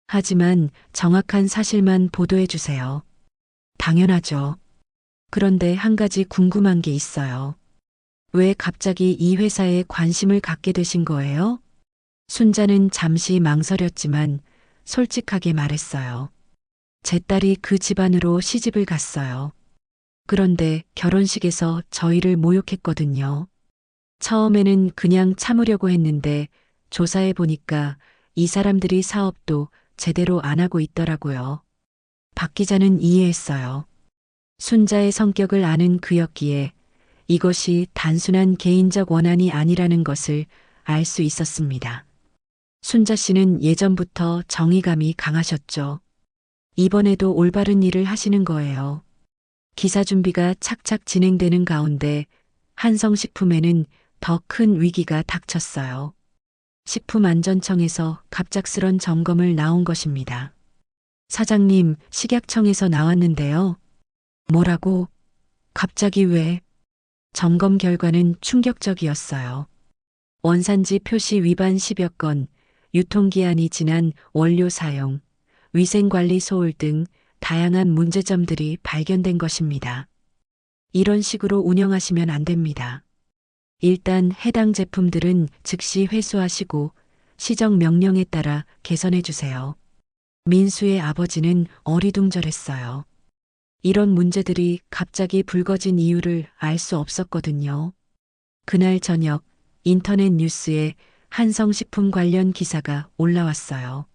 하지만 정확한 사실만 보도해주세요. 당연하죠. 그런데 한 가지 궁금한 게 있어요. 왜 갑자기 이 회사에 관심을 갖게 되신 거예요? 순자는 잠시 망설였지만 솔직하게 말했어요. 제 딸이 그 집안으로 시집을 갔어요. 그런데 결혼식에서 저희를 모욕했거든요. 처음에는 그냥 참으려고 했는데 조사해 보니까 이 사람들이 사업도 제대로 안 하고 있더라고요. 박 기자는 이해했어요. 순자의 성격을 아는 그였기에 이것이 단순한 개인적 원한이 아니라는 것을 알 수 있었습니다. 순자 씨는 예전부터 정의감이 강하셨죠. 이번에도 올바른 일을 하시는 거예요. 기사 준비가 착착 진행되는 가운데 한성식품에는 더 큰 위기가 닥쳤어요. 식품안전청에서 갑작스런 점검을 나온 것입니다. 사장님, 식약청에서 나왔는데요. 뭐라고? 갑자기 왜? 점검 결과는 충격적이었어요. 원산지 표시 위반 10여 건, 유통기한이 지난 원료 사용, 위생관리 소홀 등 다양한 문제점들이 발견된 것입니다. 이런 식으로 운영하시면 안 됩니다. 일단 해당 제품들은 즉시 회수하시고 시정 명령에 따라 개선해 주세요. 민수의 아버지는 어리둥절했어요. 이런 문제들이 갑자기 불거진 이유를 알 수 없었거든요. 그날 저녁 인터넷 뉴스에 한성식품 관련 기사가 올라왔어요.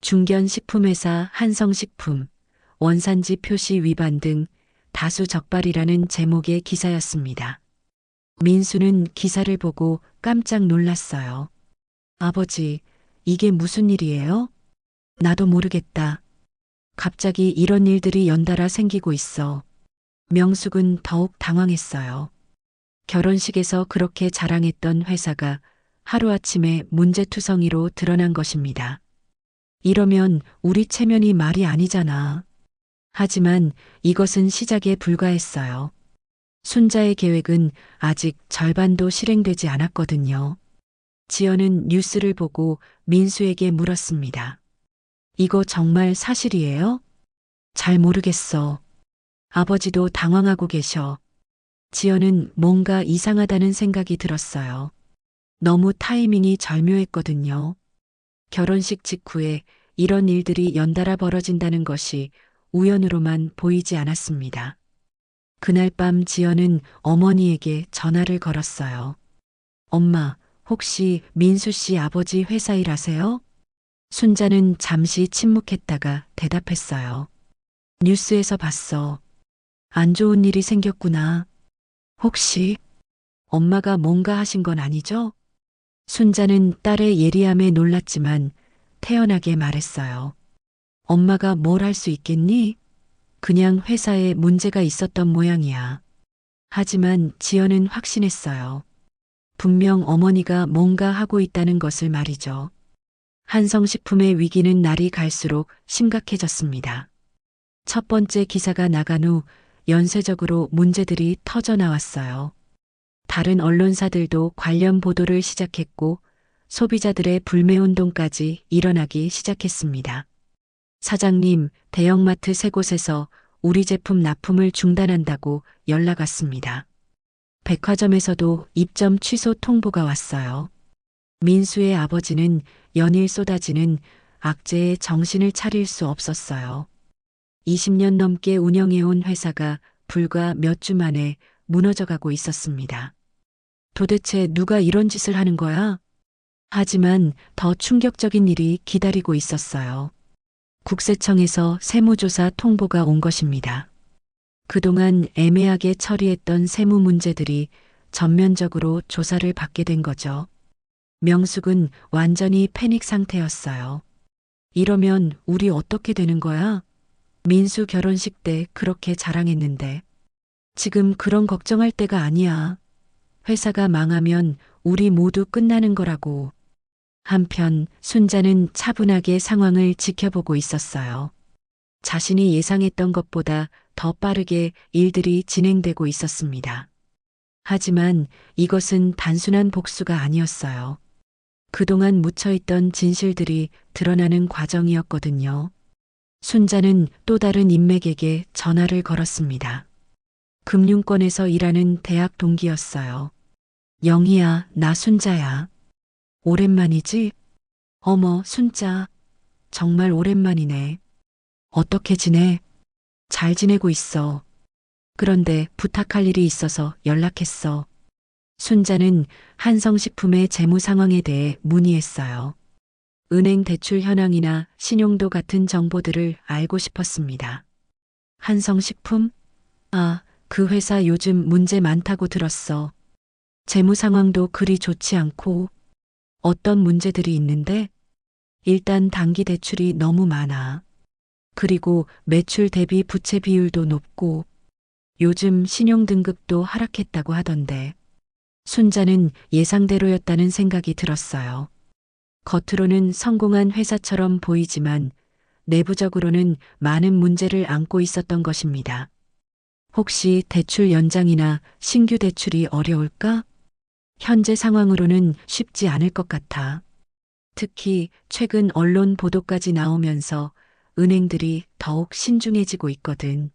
중견식품회사 한성식품, 원산지 표시 위반 등 다수 적발이라는 제목의 기사였습니다. 민수는 기사를 보고 깜짝 놀랐어요. 아버지, 이게 무슨 일이에요? 나도 모르겠다. 갑자기 이런 일들이 연달아 생기고 있어. 명숙은 더욱 당황했어요. 결혼식에서 그렇게 자랑했던 회사가 하루아침에 문제투성이로 드러난 것입니다. 이러면 우리 체면이 말이 아니잖아. 하지만 이것은 시작에 불과했어요. 순자의 계획은 아직 절반도 실행되지 않았거든요. 지연은 뉴스를 보고 민수에게 물었습니다. 이거 정말 사실이에요? 잘 모르겠어. 아버지도 당황하고 계셔. 지연은 뭔가 이상하다는 생각이 들었어요. 너무 타이밍이 절묘했거든요. 결혼식 직후에 이런 일들이 연달아 벌어진다는 것이 우연으로만 보이지 않았습니다. 그날 밤 지연은 어머니에게 전화를 걸었어요. 엄마, 혹시 민수 씨 아버지 회사 일 아세요? 순자는 잠시 침묵했다가 대답했어요. 뉴스에서 봤어. 안 좋은 일이 생겼구나. 혹시 엄마가 뭔가 하신 건 아니죠? 순자는 딸의 예리함에 놀랐지만 태연하게 말했어요. 엄마가 뭘 할 수 있겠니? 그냥 회사에 문제가 있었던 모양이야. 하지만 지연은 확신했어요. 분명 어머니가 뭔가 하고 있다는 것을 말이죠. 한성식품의 위기는 날이 갈수록 심각해졌습니다. 첫 번째 기사가 나간 후 연쇄적으로 문제들이 터져 나왔어요. 다른 언론사들도 관련 보도를 시작했고 소비자들의 불매운동까지 일어나기 시작했습니다. 사장님, 대형마트 세 곳에서 우리 제품 납품을 중단한다고 연락 왔습니다. 백화점에서도 입점 취소 통보가 왔어요. 민수의 아버지는 연일 쏟아지는 악재에 정신을 차릴 수 없었어요. 20년 넘게 운영해온 회사가 불과 몇 주 만에 무너져가고 있었습니다. 도대체 누가 이런 짓을 하는 거야? 하지만 더 충격적인 일이 기다리고 있었어요. 국세청에서 세무조사 통보가 온 것입니다. 그동안 애매하게 처리했던 세무 문제들이 전면적으로 조사를 받게 된 거죠. 명숙은 완전히 패닉 상태였어요. 이러면 우리 어떻게 되는 거야? 민수 결혼식 때 그렇게 자랑했는데. 지금 그런 걱정할 때가 아니야. 회사가 망하면 우리 모두 끝나는 거라고. 한편 순자는 차분하게 상황을 지켜보고 있었어요. 자신이 예상했던 것보다 더 빠르게 일들이 진행되고 있었습니다. 하지만 이것은 단순한 복수가 아니었어요. 그동안 묻혀있던 진실들이 드러나는 과정이었거든요. 순자는 또 다른 인맥에게 전화를 걸었습니다. 금융권에서 일하는 대학 동기였어요. 영희야, 나 순자야. 오랜만이지? 어머, 순자. 정말 오랜만이네. 어떻게 지내? 잘 지내고 있어. 그런데 부탁할 일이 있어서 연락했어. 순자는 한성식품의 재무 상황에 대해 문의했어요. 은행 대출 현황이나 신용도 같은 정보들을 알고 싶었습니다. 한성식품? 아, 그 회사 요즘 문제 많다고 들었어. 재무 상황도 그리 좋지 않고. 어떤 문제들이 있는데? 일단 단기 대출이 너무 많아. 그리고 매출 대비 부채 비율도 높고 요즘 신용 등급도 하락했다고 하던데. 순자는 예상대로였다는 생각이 들었어요. 겉으로는 성공한 회사처럼 보이지만 내부적으로는 많은 문제를 안고 있었던 것입니다. 혹시 대출 연장이나 신규 대출이 어려울까? 현재 상황으로는 쉽지 않을 것 같아. 특히 최근 언론 보도까지 나오면서 은행들이 더욱 신중해지고 있거든.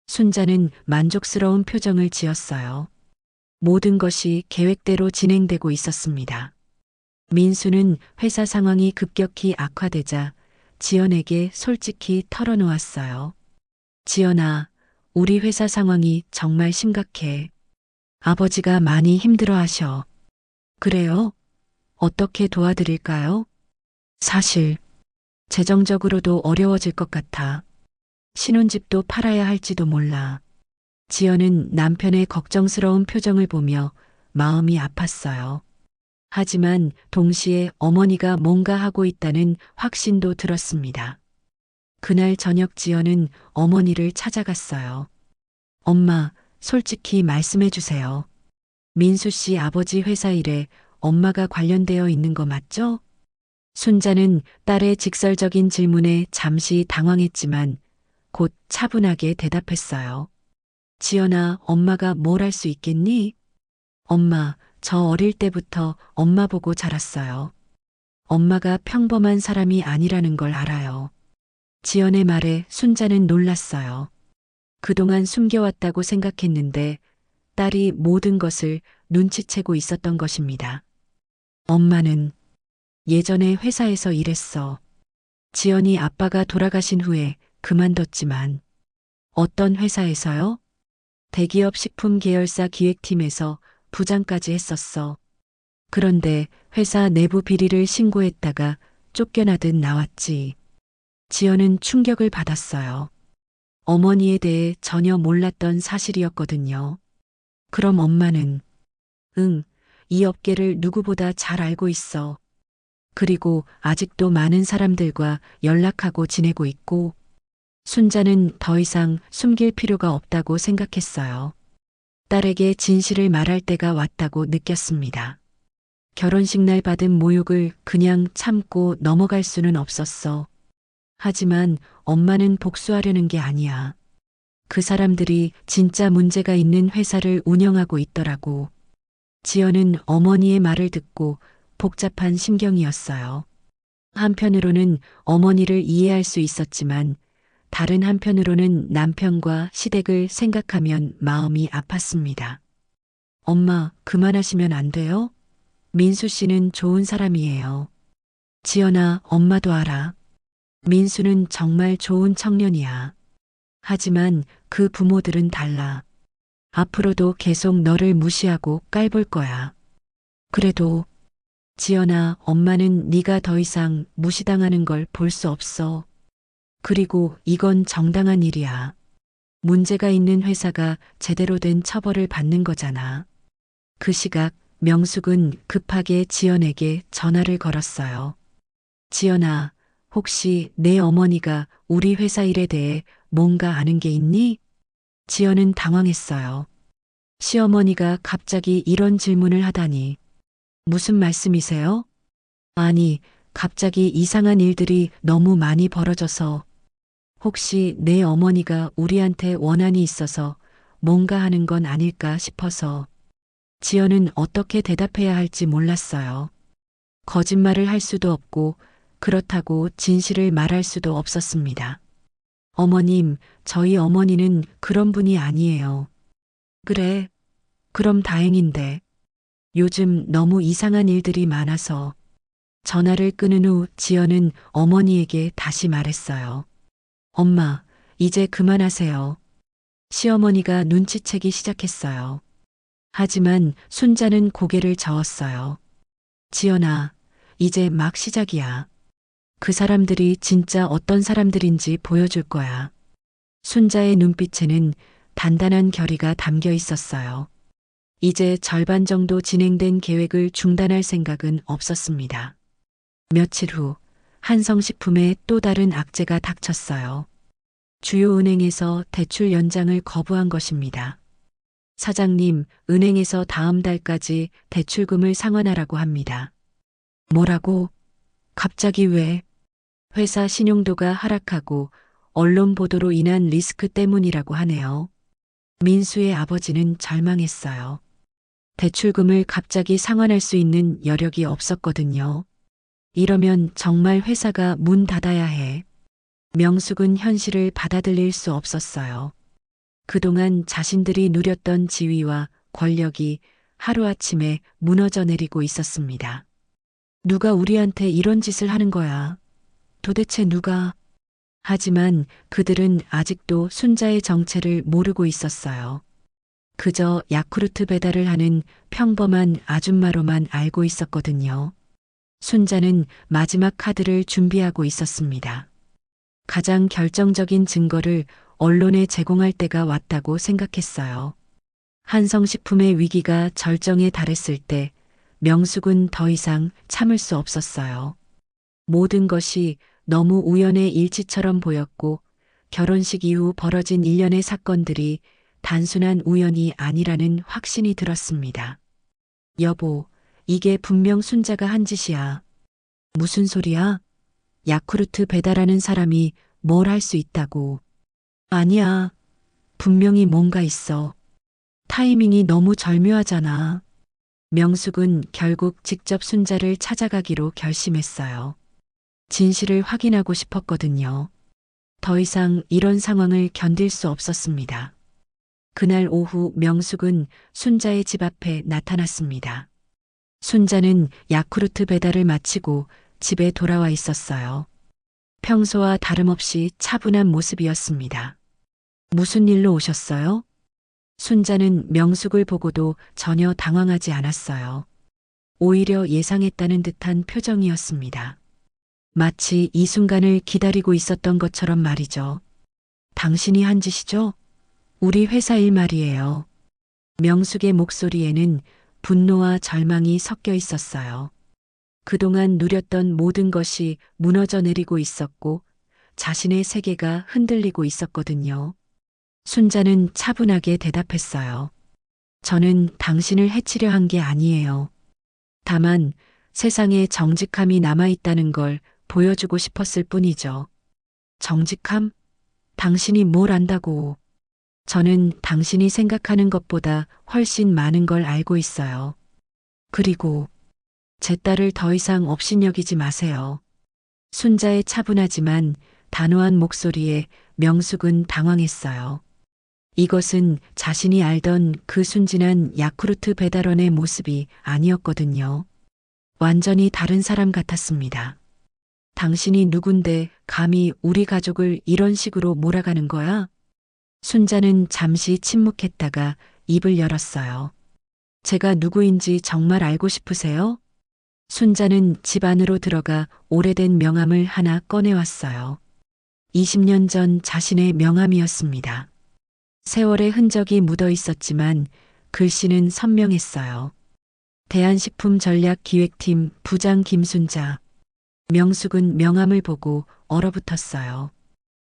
순자는 만족스러운 표정을 지었어요. 모든 것이 계획대로 진행되고 있었습니다. 민수는 회사 상황이 급격히 악화되자 지연에게 솔직히 털어놓았어요. 지연아, 우리 회사 상황이 정말 심각해. 아버지가 많이 힘들어하셔. 그래요? 어떻게 도와드릴까요? 사실 재정적으로도 어려워질 것 같아. 신혼집도 팔아야 할지도 몰라. 지연은 남편의 걱정스러운 표정을 보며 마음이 아팠어요. 하지만 동시에 어머니가 뭔가 하고 있다는 확신도 들었습니다. 그날 저녁 지연은 어머니를 찾아갔어요. 엄마, 솔직히 말씀해 주세요. 민수 씨 아버지 회사 일에 엄마가 관련되어 있는 거 맞죠? 순자는 딸의 직설적인 질문에 잠시 당황했지만 곧 차분하게 대답했어요. 지연아, 엄마가 뭘 할 수 있겠니? 엄마, 저 어릴 때부터 엄마 보고 자랐어요. 엄마가 평범한 사람이 아니라는 걸 알아요. 지연의 말에 순자는 놀랐어요. 그동안 숨겨왔다고 생각했는데 딸이 모든 것을 눈치채고 있었던 것입니다. 엄마는 예전에 회사에서 일했어. 지연이 아빠가 돌아가신 후에 그만뒀지만. 어떤 회사에서요? 대기업 식품 계열사 기획팀에서 부장까지 했었어. 그런데 회사 내부 비리를 신고했다가 쫓겨나듯 나왔지. 지연은 충격을 받았어요. 어머니에 대해 전혀 몰랐던 사실이었거든요. 그럼 엄마는? 응, 이 업계를 누구보다 잘 알고 있어. 그리고 아직도 많은 사람들과 연락하고 지내고 있고. 순자는 더 이상 숨길 필요가 없다고 생각했어요. 딸에게 진실을 말할 때가 왔다고 느꼈습니다. 결혼식 날 받은 모욕을 그냥 참고 넘어갈 수는 없었어. 하지만 엄마는 복수하려는 게 아니야. 그 사람들이 진짜 문제가 있는 회사를 운영하고 있더라고. 지연은 어머니의 말을 듣고 복잡한 심경이었어요. 한편으로는 어머니를 이해할 수 있었지만 다른 한편으로는 남편과 시댁을 생각하면 마음이 아팠습니다. 엄마, 그만하시면 안 돼요? 민수 씨는 좋은 사람이에요. 지연아, 엄마도 알아. 민수는 정말 좋은 청년이야. 하지만 그 부모들은 달라. 앞으로도 계속 너를 무시하고 깔볼 거야. 그래도 지연아, 엄마는 네가 더 이상 무시당하는 걸 볼 수 없어. 그리고 이건 정당한 일이야. 문제가 있는 회사가 제대로 된 처벌을 받는 거잖아. 그 시각 명숙은 급하게 지연에게 전화를 걸었어요. 지연아, 혹시 내 어머니가 우리 회사 일에 대해 뭔가 아는 게 있니? 지연은 당황했어요. 시어머니가 갑자기 이런 질문을 하다니. 무슨 말씀이세요? 아니, 갑자기 이상한 일들이 너무 많이 벌어져서 혹시 내 어머니가 우리한테 원한이 있어서 뭔가 하는 건 아닐까 싶어서. 지연은 어떻게 대답해야 할지 몰랐어요. 거짓말을 할 수도 없고 그렇다고 진실을 말할 수도 없었습니다. 어머님, 저희 어머니는 그런 분이 아니에요. 그래, 그럼 다행인데. 요즘 너무 이상한 일들이 많아서. 전화를 끊은 후 지연은 어머니에게 다시 말했어요. 엄마, 이제 그만하세요. 시어머니가 눈치채기 시작했어요. 하지만 순자는 고개를 저었어요. 지연아, 이제 막 시작이야. 그 사람들이 진짜 어떤 사람들인지 보여줄 거야. 순자의 눈빛에는 단단한 결의가 담겨 있었어요. 이제 절반 정도 진행된 계획을 중단할 생각은 없었습니다. 며칠 후 한성식품에 또 다른 악재가 닥쳤어요. 주요 은행에서 대출 연장을 거부한 것입니다. 사장님, 은행에서 다음 달까지 대출금을 상환하라고 합니다. 뭐라고? 갑자기 왜? 회사 신용도가 하락하고 언론 보도로 인한 리스크 때문이라고 하네요. 민수의 아버지는 절망했어요. 대출금을 갑자기 상환할 수 있는 여력이 없었거든요. 이러면 정말 회사가 문 닫아야 해. 명숙은 현실을 받아들일 수 없었어요. 그동안 자신들이 누렸던 지위와 권력이 하루아침에 무너져 내리고 있었습니다. 누가 우리한테 이런 짓을 하는 거야? 도대체 누가? 하지만 그들은 아직도 순자의 정체를 모르고 있었어요. 그저 야쿠르트 배달을 하는 평범한 아줌마로만 알고 있었거든요. 순자는 마지막 카드를 준비하고 있었습니다. 가장 결정적인 증거를 언론에 제공할 때가 왔다고 생각했어요. 한성식품의 위기가 절정에 달했을 때 명숙은 더 이상 참을 수 없었어요. 모든 것이 너무 우연의 일치처럼 보였고 결혼식 이후 벌어진 일련의 사건들이 단순한 우연이 아니라는 확신이 들었습니다. 여보, 이게 분명 순자가 한 짓이야. 무슨 소리야? 야쿠르트 배달하는 사람이 뭘 할 수 있다고. 아니야. 분명히 뭔가 있어. 타이밍이 너무 절묘하잖아. 명숙은 결국 직접 순자를 찾아가기로 결심했어요. 진실을 확인하고 싶었거든요. 더 이상 이런 상황을 견딜 수 없었습니다. 그날 오후 명숙은 순자의 집 앞에 나타났습니다. 순자는 야쿠르트 배달을 마치고 집에 돌아와 있었어요. 평소와 다름없이 차분한 모습이었습니다. 무슨 일로 오셨어요? 순자는 명숙을 보고도 전혀 당황하지 않았어요. 오히려 예상했다는 듯한 표정이었습니다. 마치 이 순간을 기다리고 있었던 것처럼 말이죠. 당신이 한 짓이죠? 우리 회사 일 말이에요. 명숙의 목소리에는 분노와 절망이 섞여 있었어요. 그동안 누렸던 모든 것이 무너져 내리고 있었고 자신의 세계가 흔들리고 있었거든요. 순자는 차분하게 대답했어요. 저는 당신을 해치려 한 게 아니에요. 다만 세상에 정직함이 남아있다는 걸 보여주고 싶었을 뿐이죠. 정직함? 당신이 뭘 안다고. 저는 당신이 생각하는 것보다 훨씬 많은 걸 알고 있어요. 그리고 제 딸을 더 이상 업신여기지 마세요. 순자의 차분하지만 단호한 목소리에 명숙은 당황했어요. 이것은 자신이 알던 그 순진한 야쿠르트 배달원의 모습이 아니었거든요. 완전히 다른 사람 같았습니다. 당신이 누군데 감히 우리 가족을 이런 식으로 몰아가는 거야? 순자는 잠시 침묵했다가 입을 열었어요. 제가 누구인지 정말 알고 싶으세요? 순자는 집 안으로 들어가 오래된 명함을 하나 꺼내왔어요. 20년 전 자신의 명함이었습니다. 세월의 흔적이 묻어 있었지만 글씨는 선명했어요. 대한식품전략기획팀 부장 김순자. 명숙은 명함을 보고 얼어붙었어요.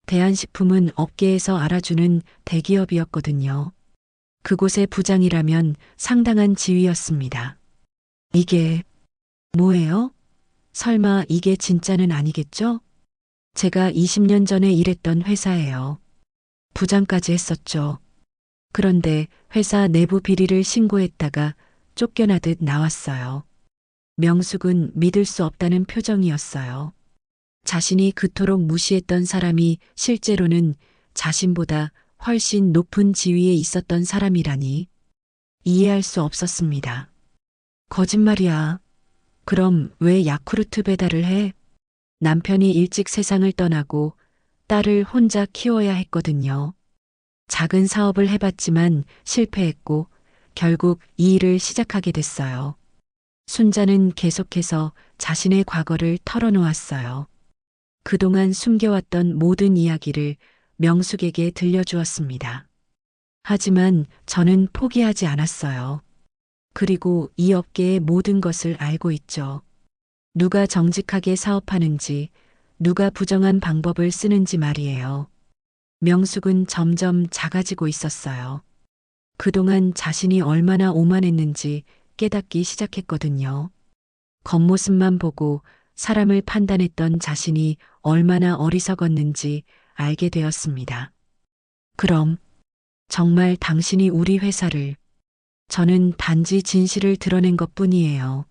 대한식품은 업계에서 알아주는 대기업이었거든요. 그곳의 부장이라면 상당한 지위였습니다. 이게 뭐예요? 설마 이게 진짜는 아니겠죠? 제가 20년 전에 일했던 회사예요. 부장까지 했었죠. 그런데 회사 내부 비리를 신고했다가 쫓겨나듯 나왔어요. 명숙은 믿을 수 없다는 표정이었어요. 자신이 그토록 무시했던 사람이 실제로는 자신보다 훨씬 높은 지위에 있었던 사람이라니 이해할 수 없었습니다. 거짓말이야. 그럼 왜 야쿠르트 배달을 해? 남편이 일찍 세상을 떠나고 딸을 혼자 키워야 했거든요. 작은 사업을 해봤지만 실패했고 결국 이 일을 시작하게 됐어요. 순자는 계속해서 자신의 과거를 털어놓았어요. 그동안 숨겨왔던 모든 이야기를 명숙에게 들려주었습니다. 하지만 저는 포기하지 않았어요. 그리고 이 업계의 모든 것을 알고 있죠. 누가 정직하게 사업하는지, 누가 부정한 방법을 쓰는지 말이에요. 명숙은 점점 작아지고 있었어요. 그동안 자신이 얼마나 오만했는지 깨닫기 시작했거든요. 겉모습만 보고 사람을 판단했던 자신이 얼마나 어리석었는지 알게 되었습니다. 그럼 정말 당신이 우리 회사를... 저는 단지 진실을 드러낸 것뿐이에요.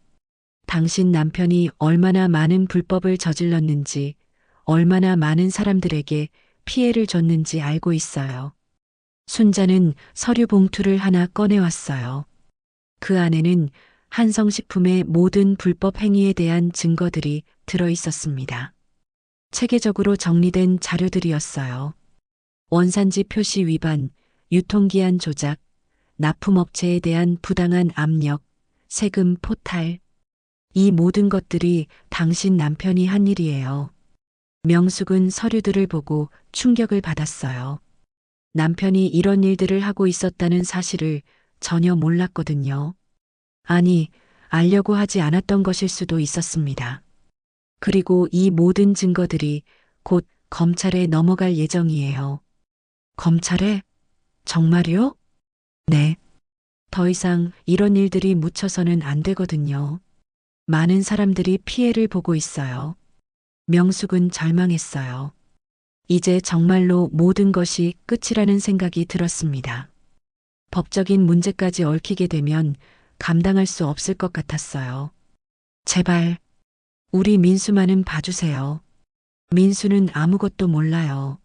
당신 남편이 얼마나 많은 불법을 저질렀는지, 얼마나 많은 사람들에게 피해를 줬는지 알고 있어요. 순자는 서류 봉투를 하나 꺼내왔어요. 그 안에는 한성식품의 모든 불법 행위에 대한 증거들이 들어 있었습니다. 체계적으로 정리된 자료들이었어요. 원산지 표시 위반, 유통기한 조작, 납품업체에 대한 부당한 압력, 세금 포탈. 이 모든 것들이 당신 남편이 한 일이에요. 명숙은 서류들을 보고 충격을 받았어요. 남편이 이런 일들을 하고 있었다는 사실을 전혀 몰랐거든요. 아니, 알려고 하지 않았던 것일 수도 있었습니다. 그리고 이 모든 증거들이 곧 검찰에 넘어갈 예정이에요. 검찰에? 정말요? 네. 더 이상 이런 일들이 묻혀서는 안 되거든요. 많은 사람들이 피해를 보고 있어요. 명숙은 절망했어요. 이제 정말로 모든 것이 끝이라는 생각이 들었습니다. 법적인 문제까지 얽히게 되면 감당할 수 없을 것 같았어요. 제발, 우리 민수만은 봐주세요. 민수는 아무것도 몰라요.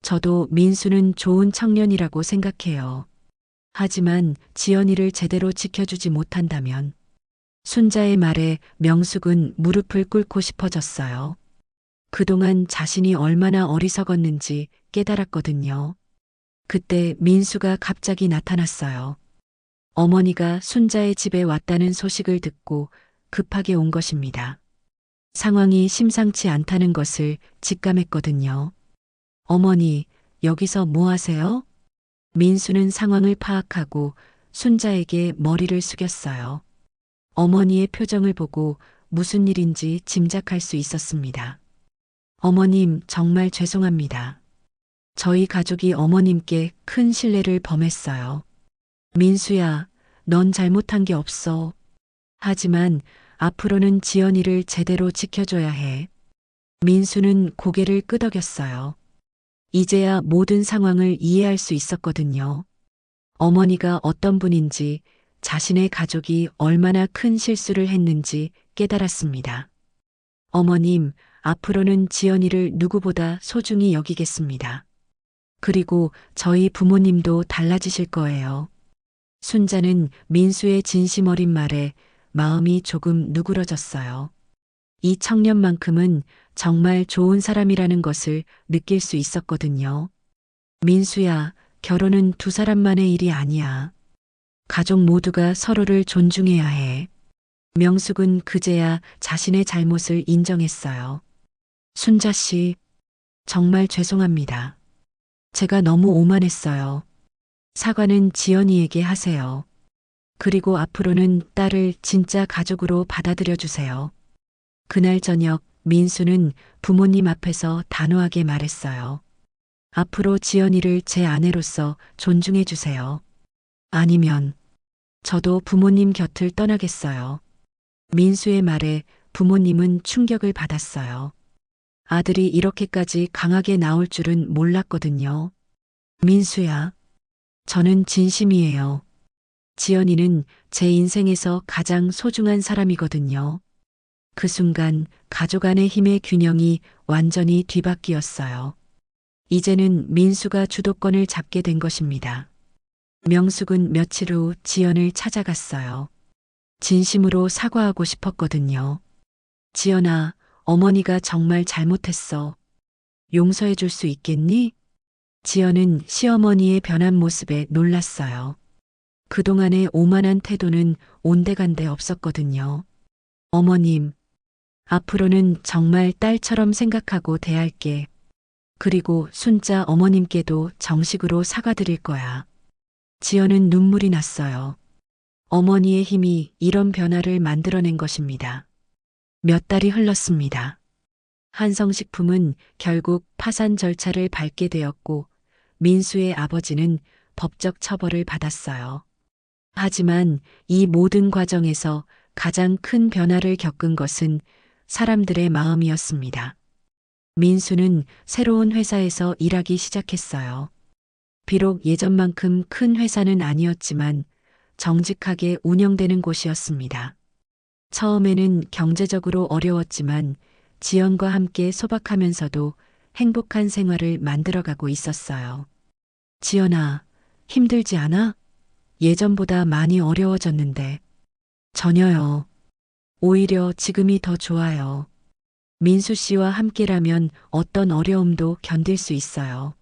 저도 민수는 좋은 청년이라고 생각해요. 하지만 지연이를 제대로 지켜주지 못한다면 순자의 말에 명숙은 무릎을 꿇고 싶어졌어요. 그동안 자신이 얼마나 어리석었는지 깨달았거든요. 그때 민수가 갑자기 나타났어요. 어머니가 순자의 집에 왔다는 소식을 듣고 급하게 온 것입니다. 상황이 심상치 않다는 것을 직감했거든요. 어머니, 여기서 뭐 하세요? 민수는 상황을 파악하고 순자에게 머리를 숙였어요. 어머니의 표정을 보고 무슨 일인지 짐작할 수 있었습니다. 어머님, 정말 죄송합니다. 저희 가족이 어머님께 큰 신뢰를 범했어요. 민수야, 넌 잘못한 게 없어. 하지만 앞으로는 지연이를 제대로 지켜줘야 해. 민수는 고개를 끄덕였어요. 이제야 모든 상황을 이해할 수 있었거든요. 어머니가 어떤 분인지, 자신의 가족이 얼마나 큰 실수를 했는지 깨달았습니다. 어머님, 앞으로는 지연이를 누구보다 소중히 여기겠습니다. 그리고 저희 부모님도 달라지실 거예요. 순자는 민수의 진심 어린 말에 마음이 조금 누그러졌어요. 이 청년만큼은 정말 좋은 사람이라는 것을 느낄 수 있었거든요. 민수야, 결혼은 두 사람만의 일이 아니야. 가족 모두가 서로를 존중해야 해. 명숙은 그제야 자신의 잘못을 인정했어요. 순자 씨, 정말 죄송합니다. 제가 너무 오만했어요. 사과는 지연이에게 하세요. 그리고 앞으로는 딸을 진짜 가족으로 받아들여 주세요. 그날 저녁 민수는 부모님 앞에서 단호하게 말했어요. 앞으로 지연이를 제 아내로서 존중해 주세요. 아니면 저도 부모님 곁을 떠나겠어요. 민수의 말에 부모님은 충격을 받았어요. 아들이 이렇게까지 강하게 나올 줄은 몰랐거든요. 민수야, 저는 진심이에요. 지연이는 제 인생에서 가장 소중한 사람이거든요. 그 순간 가족 안의 힘의 균형이 완전히 뒤바뀌었어요. 이제는 민수가 주도권을 잡게 된 것입니다. 명숙은 며칠 후 지연을 찾아갔어요. 진심으로 사과하고 싶었거든요. 지연아, 어머니가 정말 잘못했어. 용서해 줄 수 있겠니? 지연은 시어머니의 변한 모습에 놀랐어요. 그동안의 오만한 태도는 온데간데 없었거든요. 어머님, 앞으로는 정말 딸처럼 생각하고 대할게. 그리고 순자 어머님께도 정식으로 사과드릴 거야. 지연은 눈물이 났어요. 어머니의 힘이 이런 변화를 만들어낸 것입니다. 몇 달이 흘렀습니다. 한성식품은 결국 파산 절차를 밟게 되었고 민수의 아버지는 법적 처벌을 받았어요. 하지만 이 모든 과정에서 가장 큰 변화를 겪은 것은 사람들의 마음이었습니다. 민수는 새로운 회사에서 일하기 시작했어요. 비록 예전만큼 큰 회사는 아니었지만 정직하게 운영되는 곳이었습니다. 처음에는 경제적으로 어려웠지만 지연과 함께 소박하면서도 행복한 생활을 만들어가고 있었어요. 지연아, 힘들지 않아? 예전보다 많이 어려워졌는데. 전혀요. 오히려 지금이 더 좋아요. 민수 씨와 함께라면 어떤 어려움도 견딜 수 있어요.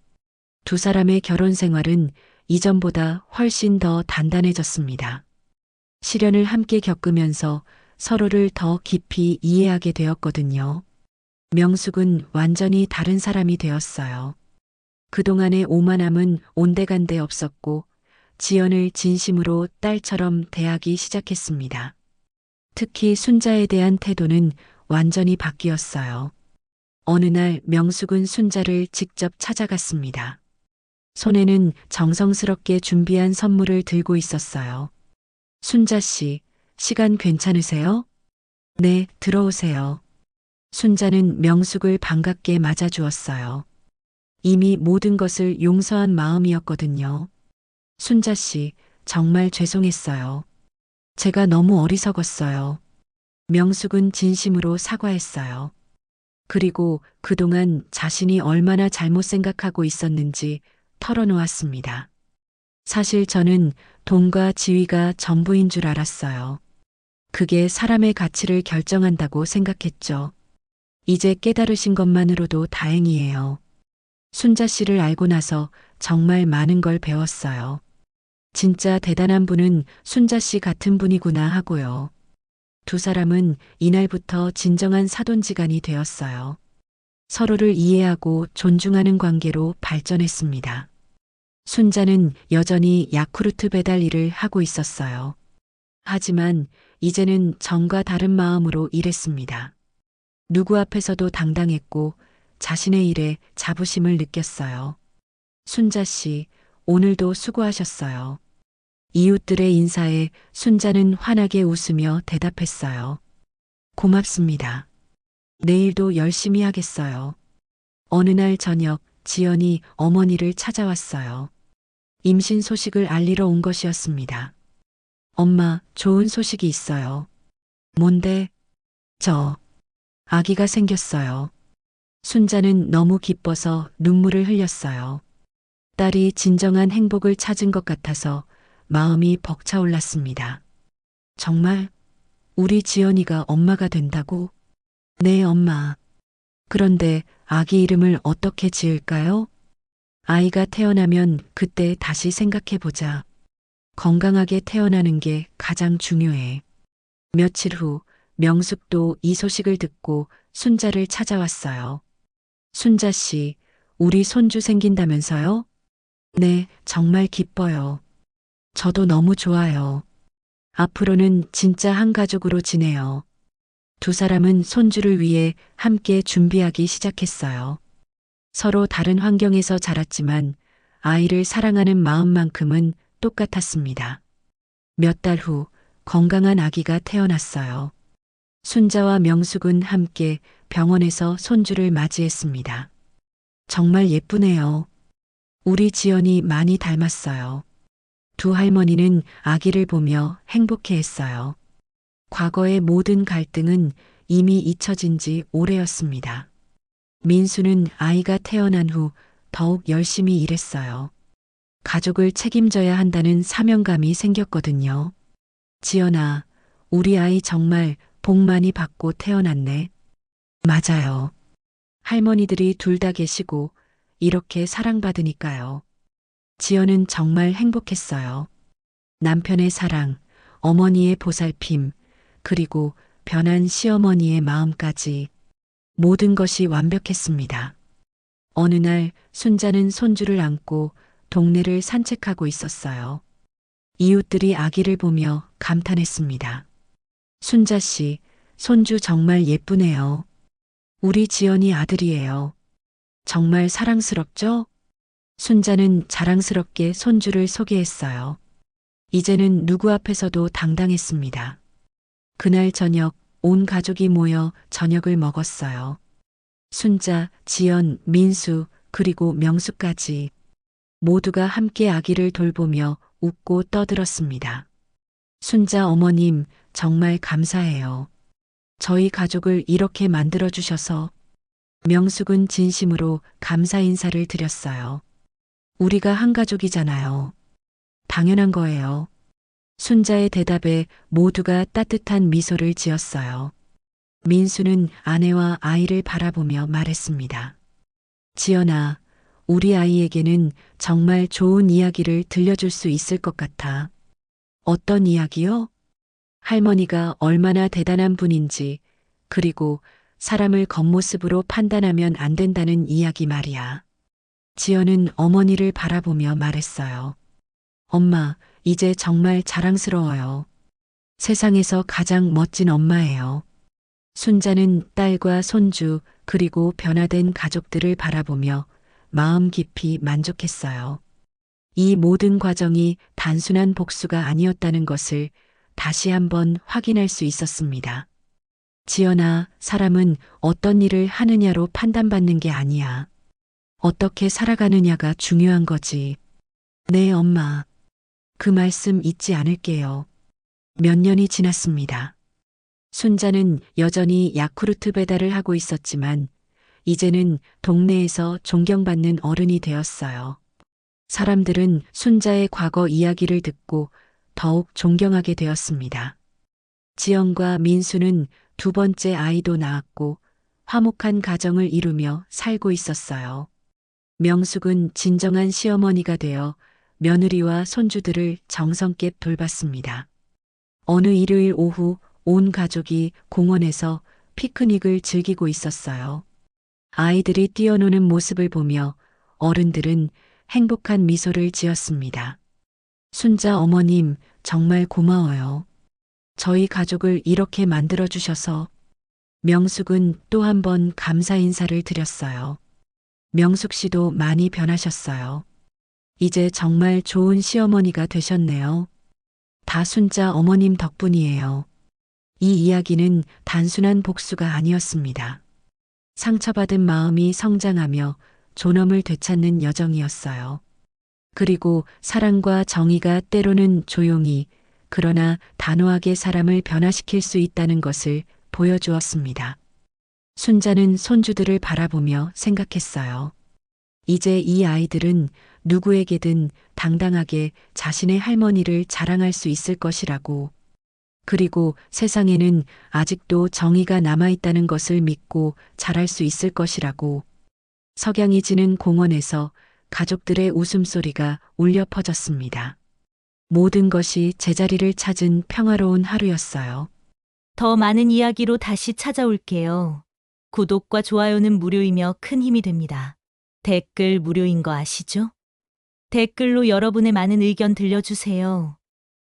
두 사람의 결혼 생활은 이전보다 훨씬 더 단단해졌습니다. 시련을 함께 겪으면서 서로를 더 깊이 이해하게 되었거든요. 명숙은 완전히 다른 사람이 되었어요. 그동안의 오만함은 온데간데 없었고 지연을 진심으로 딸처럼 대하기 시작했습니다. 특히 순자에 대한 태도는 완전히 바뀌었어요. 어느 날 명숙은 순자를 직접 찾아갔습니다. 손에는 정성스럽게 준비한 선물을 들고 있었어요. 순자 씨, 시간 괜찮으세요? 네, 들어오세요. 순자는 명숙을 반갑게 맞아주었어요. 이미 모든 것을 용서한 마음이었거든요. 순자 씨, 정말 죄송했어요. 제가 너무 어리석었어요. 명숙은 진심으로 사과했어요. 그리고 그동안 자신이 얼마나 잘못 생각하고 있었는지 털어놓았습니다. 사실 저는 돈과 지위가 전부인 줄 알았어요. 그게 사람의 가치를 결정한다고 생각했죠. 이제 깨달으신 것만으로도 다행이에요. 순자 씨를 알고 나서 정말 많은 걸 배웠어요. 진짜 대단한 분은 순자 씨 같은 분이구나 하고요. 두 사람은 이날부터 진정한 사돈지간이 되었어요. 서로를 이해하고 존중하는 관계로 발전했습니다. 순자는 여전히 야쿠르트 배달 일을 하고 있었어요. 하지만 이제는 전과 다른 마음으로 일했습니다. 누구 앞에서도 당당했고 자신의 일에 자부심을 느꼈어요. 순자 씨, 오늘도 수고하셨어요. 이웃들의 인사에 순자는 환하게 웃으며 대답했어요. 고맙습니다. 내일도 열심히 하겠어요. 어느 날 저녁 지연이 어머니를 찾아왔어요. 임신 소식을 알리러 온 것이었습니다. 엄마, 좋은 소식이 있어요. 뭔데? 아기가 생겼어요. 순자는 너무 기뻐서 눈물을 흘렸어요. 딸이 진정한 행복을 찾은 것 같아서 마음이 벅차올랐습니다. 정말 우리 지연이가 엄마가 된다고? 네, 엄마. 그런데 아기 이름을 어떻게 지을까요? 아이가 태어나면 그때 다시 생각해보자. 건강하게 태어나는 게 가장 중요해. 며칠 후 명숙도 이 소식을 듣고 순자를 찾아왔어요. 순자 씨, 우리 손주 생긴다면서요? 네, 정말 기뻐요. 저도 너무 좋아요. 앞으로는 진짜 한 가족으로 지내요. 두 사람은 손주를 위해 함께 준비하기 시작했어요. 서로 다른 환경에서 자랐지만 아이를 사랑하는 마음만큼은 똑같았습니다. 몇 달 후 건강한 아기가 태어났어요. 순자와 명숙은 함께 병원에서 손주를 맞이했습니다. 정말 예쁘네요. 우리 지연이 많이 닮았어요. 두 할머니는 아기를 보며 행복해했어요. 과거의 모든 갈등은 이미 잊혀진 지 오래였습니다. 민수는 아이가 태어난 후 더욱 열심히 일했어요. 가족을 책임져야 한다는 사명감이 생겼거든요. 지연아, 우리 아이 정말 복 많이 받고 태어났네. 맞아요. 할머니들이 둘 다 계시고 이렇게 사랑받으니까요. 지연은 정말 행복했어요. 남편의 사랑, 어머니의 보살핌, 그리고 변한 시어머니의 마음까지 모든 것이 완벽했습니다. 어느 날 순자는 손주를 안고 동네를 산책하고 있었어요. 이웃들이 아기를 보며 감탄했습니다. 순자 씨, 손주 정말 예쁘네요. 우리 지연이 아들이에요. 정말 사랑스럽죠? 순자는 자랑스럽게 손주를 소개했어요. 이제는 누구 앞에서도 당당했습니다. 그날 저녁 온 가족이 모여 저녁을 먹었어요. 순자, 지연, 민수, 그리고 명수까지 모두가 함께 아기를 돌보며 웃고 떠들었습니다. 순자 어머님, 정말 감사해요. 저희 가족을 이렇게 만들어주셔서. 명숙은 진심으로 감사 인사를 드렸어요. 우리가 한 가족이잖아요. 당연한 거예요. 순자의 대답에 모두가 따뜻한 미소를 지었어요. 민수는 아내와 아이를 바라보며 말했습니다. 지연아, 우리 아이에게는 정말 좋은 이야기를 들려줄 수 있을 것 같아. 어떤 이야기요? 할머니가 얼마나 대단한 분인지, 그리고 사람을 겉모습으로 판단하면 안 된다는 이야기 말이야. 지연은 어머니를 바라보며 말했어요. 엄마, 이제 정말 자랑스러워요. 세상에서 가장 멋진 엄마예요. 순자는 딸과 손주 그리고 변화된 가족들을 바라보며 마음 깊이 만족했어요. 이 모든 과정이 단순한 복수가 아니었다는 것을 다시 한번 확인할 수 있었습니다. 지연아, 사람은 어떤 일을 하느냐로 판단받는 게 아니야. 어떻게 살아가느냐가 중요한 거지. 네, 엄마. 그 말씀 잊지 않을게요. 몇 년이 지났습니다. 순자는 여전히 야쿠르트 배달을 하고 있었지만 이제는 동네에서 존경받는 어른이 되었어요. 사람들은 순자의 과거 이야기를 듣고 더욱 존경하게 되었습니다. 지연과 민수는 두 번째 아이도 낳았고 화목한 가정을 이루며 살고 있었어요. 명숙은 진정한 시어머니가 되어 며느리와 손주들을 정성껏 돌봤습니다. 어느 일요일 오후 온 가족이 공원에서 피크닉을 즐기고 있었어요. 아이들이 뛰어노는 모습을 보며 어른들은 행복한 미소를 지었습니다. 순자 어머님, 정말 고마워요. 저희 가족을 이렇게 만들어주셔서. 명숙은 또 한 번 감사 인사를 드렸어요. 명숙 씨도 많이 변하셨어요. 이제 정말 좋은 시어머니가 되셨네요. 다 순자 어머님 덕분이에요. 이 이야기는 단순한 복수가 아니었습니다. 상처받은 마음이 성장하며 존엄을 되찾는 여정이었어요. 그리고 사랑과 정의가 때로는 조용히, 그러나 단호하게 사람을 변화시킬 수 있다는 것을 보여주었습니다. 순자는 손주들을 바라보며 생각했어요. 이제 이 아이들은 누구에게든 당당하게 자신의 할머니를 자랑할 수 있을 것이라고. 그리고 세상에는 아직도 정의가 남아있다는 것을 믿고 잘할 수 있을 것이라고. 석양이 지는 공원에서 가족들의 웃음소리가 울려 퍼졌습니다. 모든 것이 제자리를 찾은 평화로운 하루였어요. 더 많은 이야기로 다시 찾아올게요. 구독과 좋아요는 무료이며 큰 힘이 됩니다. 댓글 무료인 거 아시죠? 댓글로 여러분의 많은 의견 들려주세요.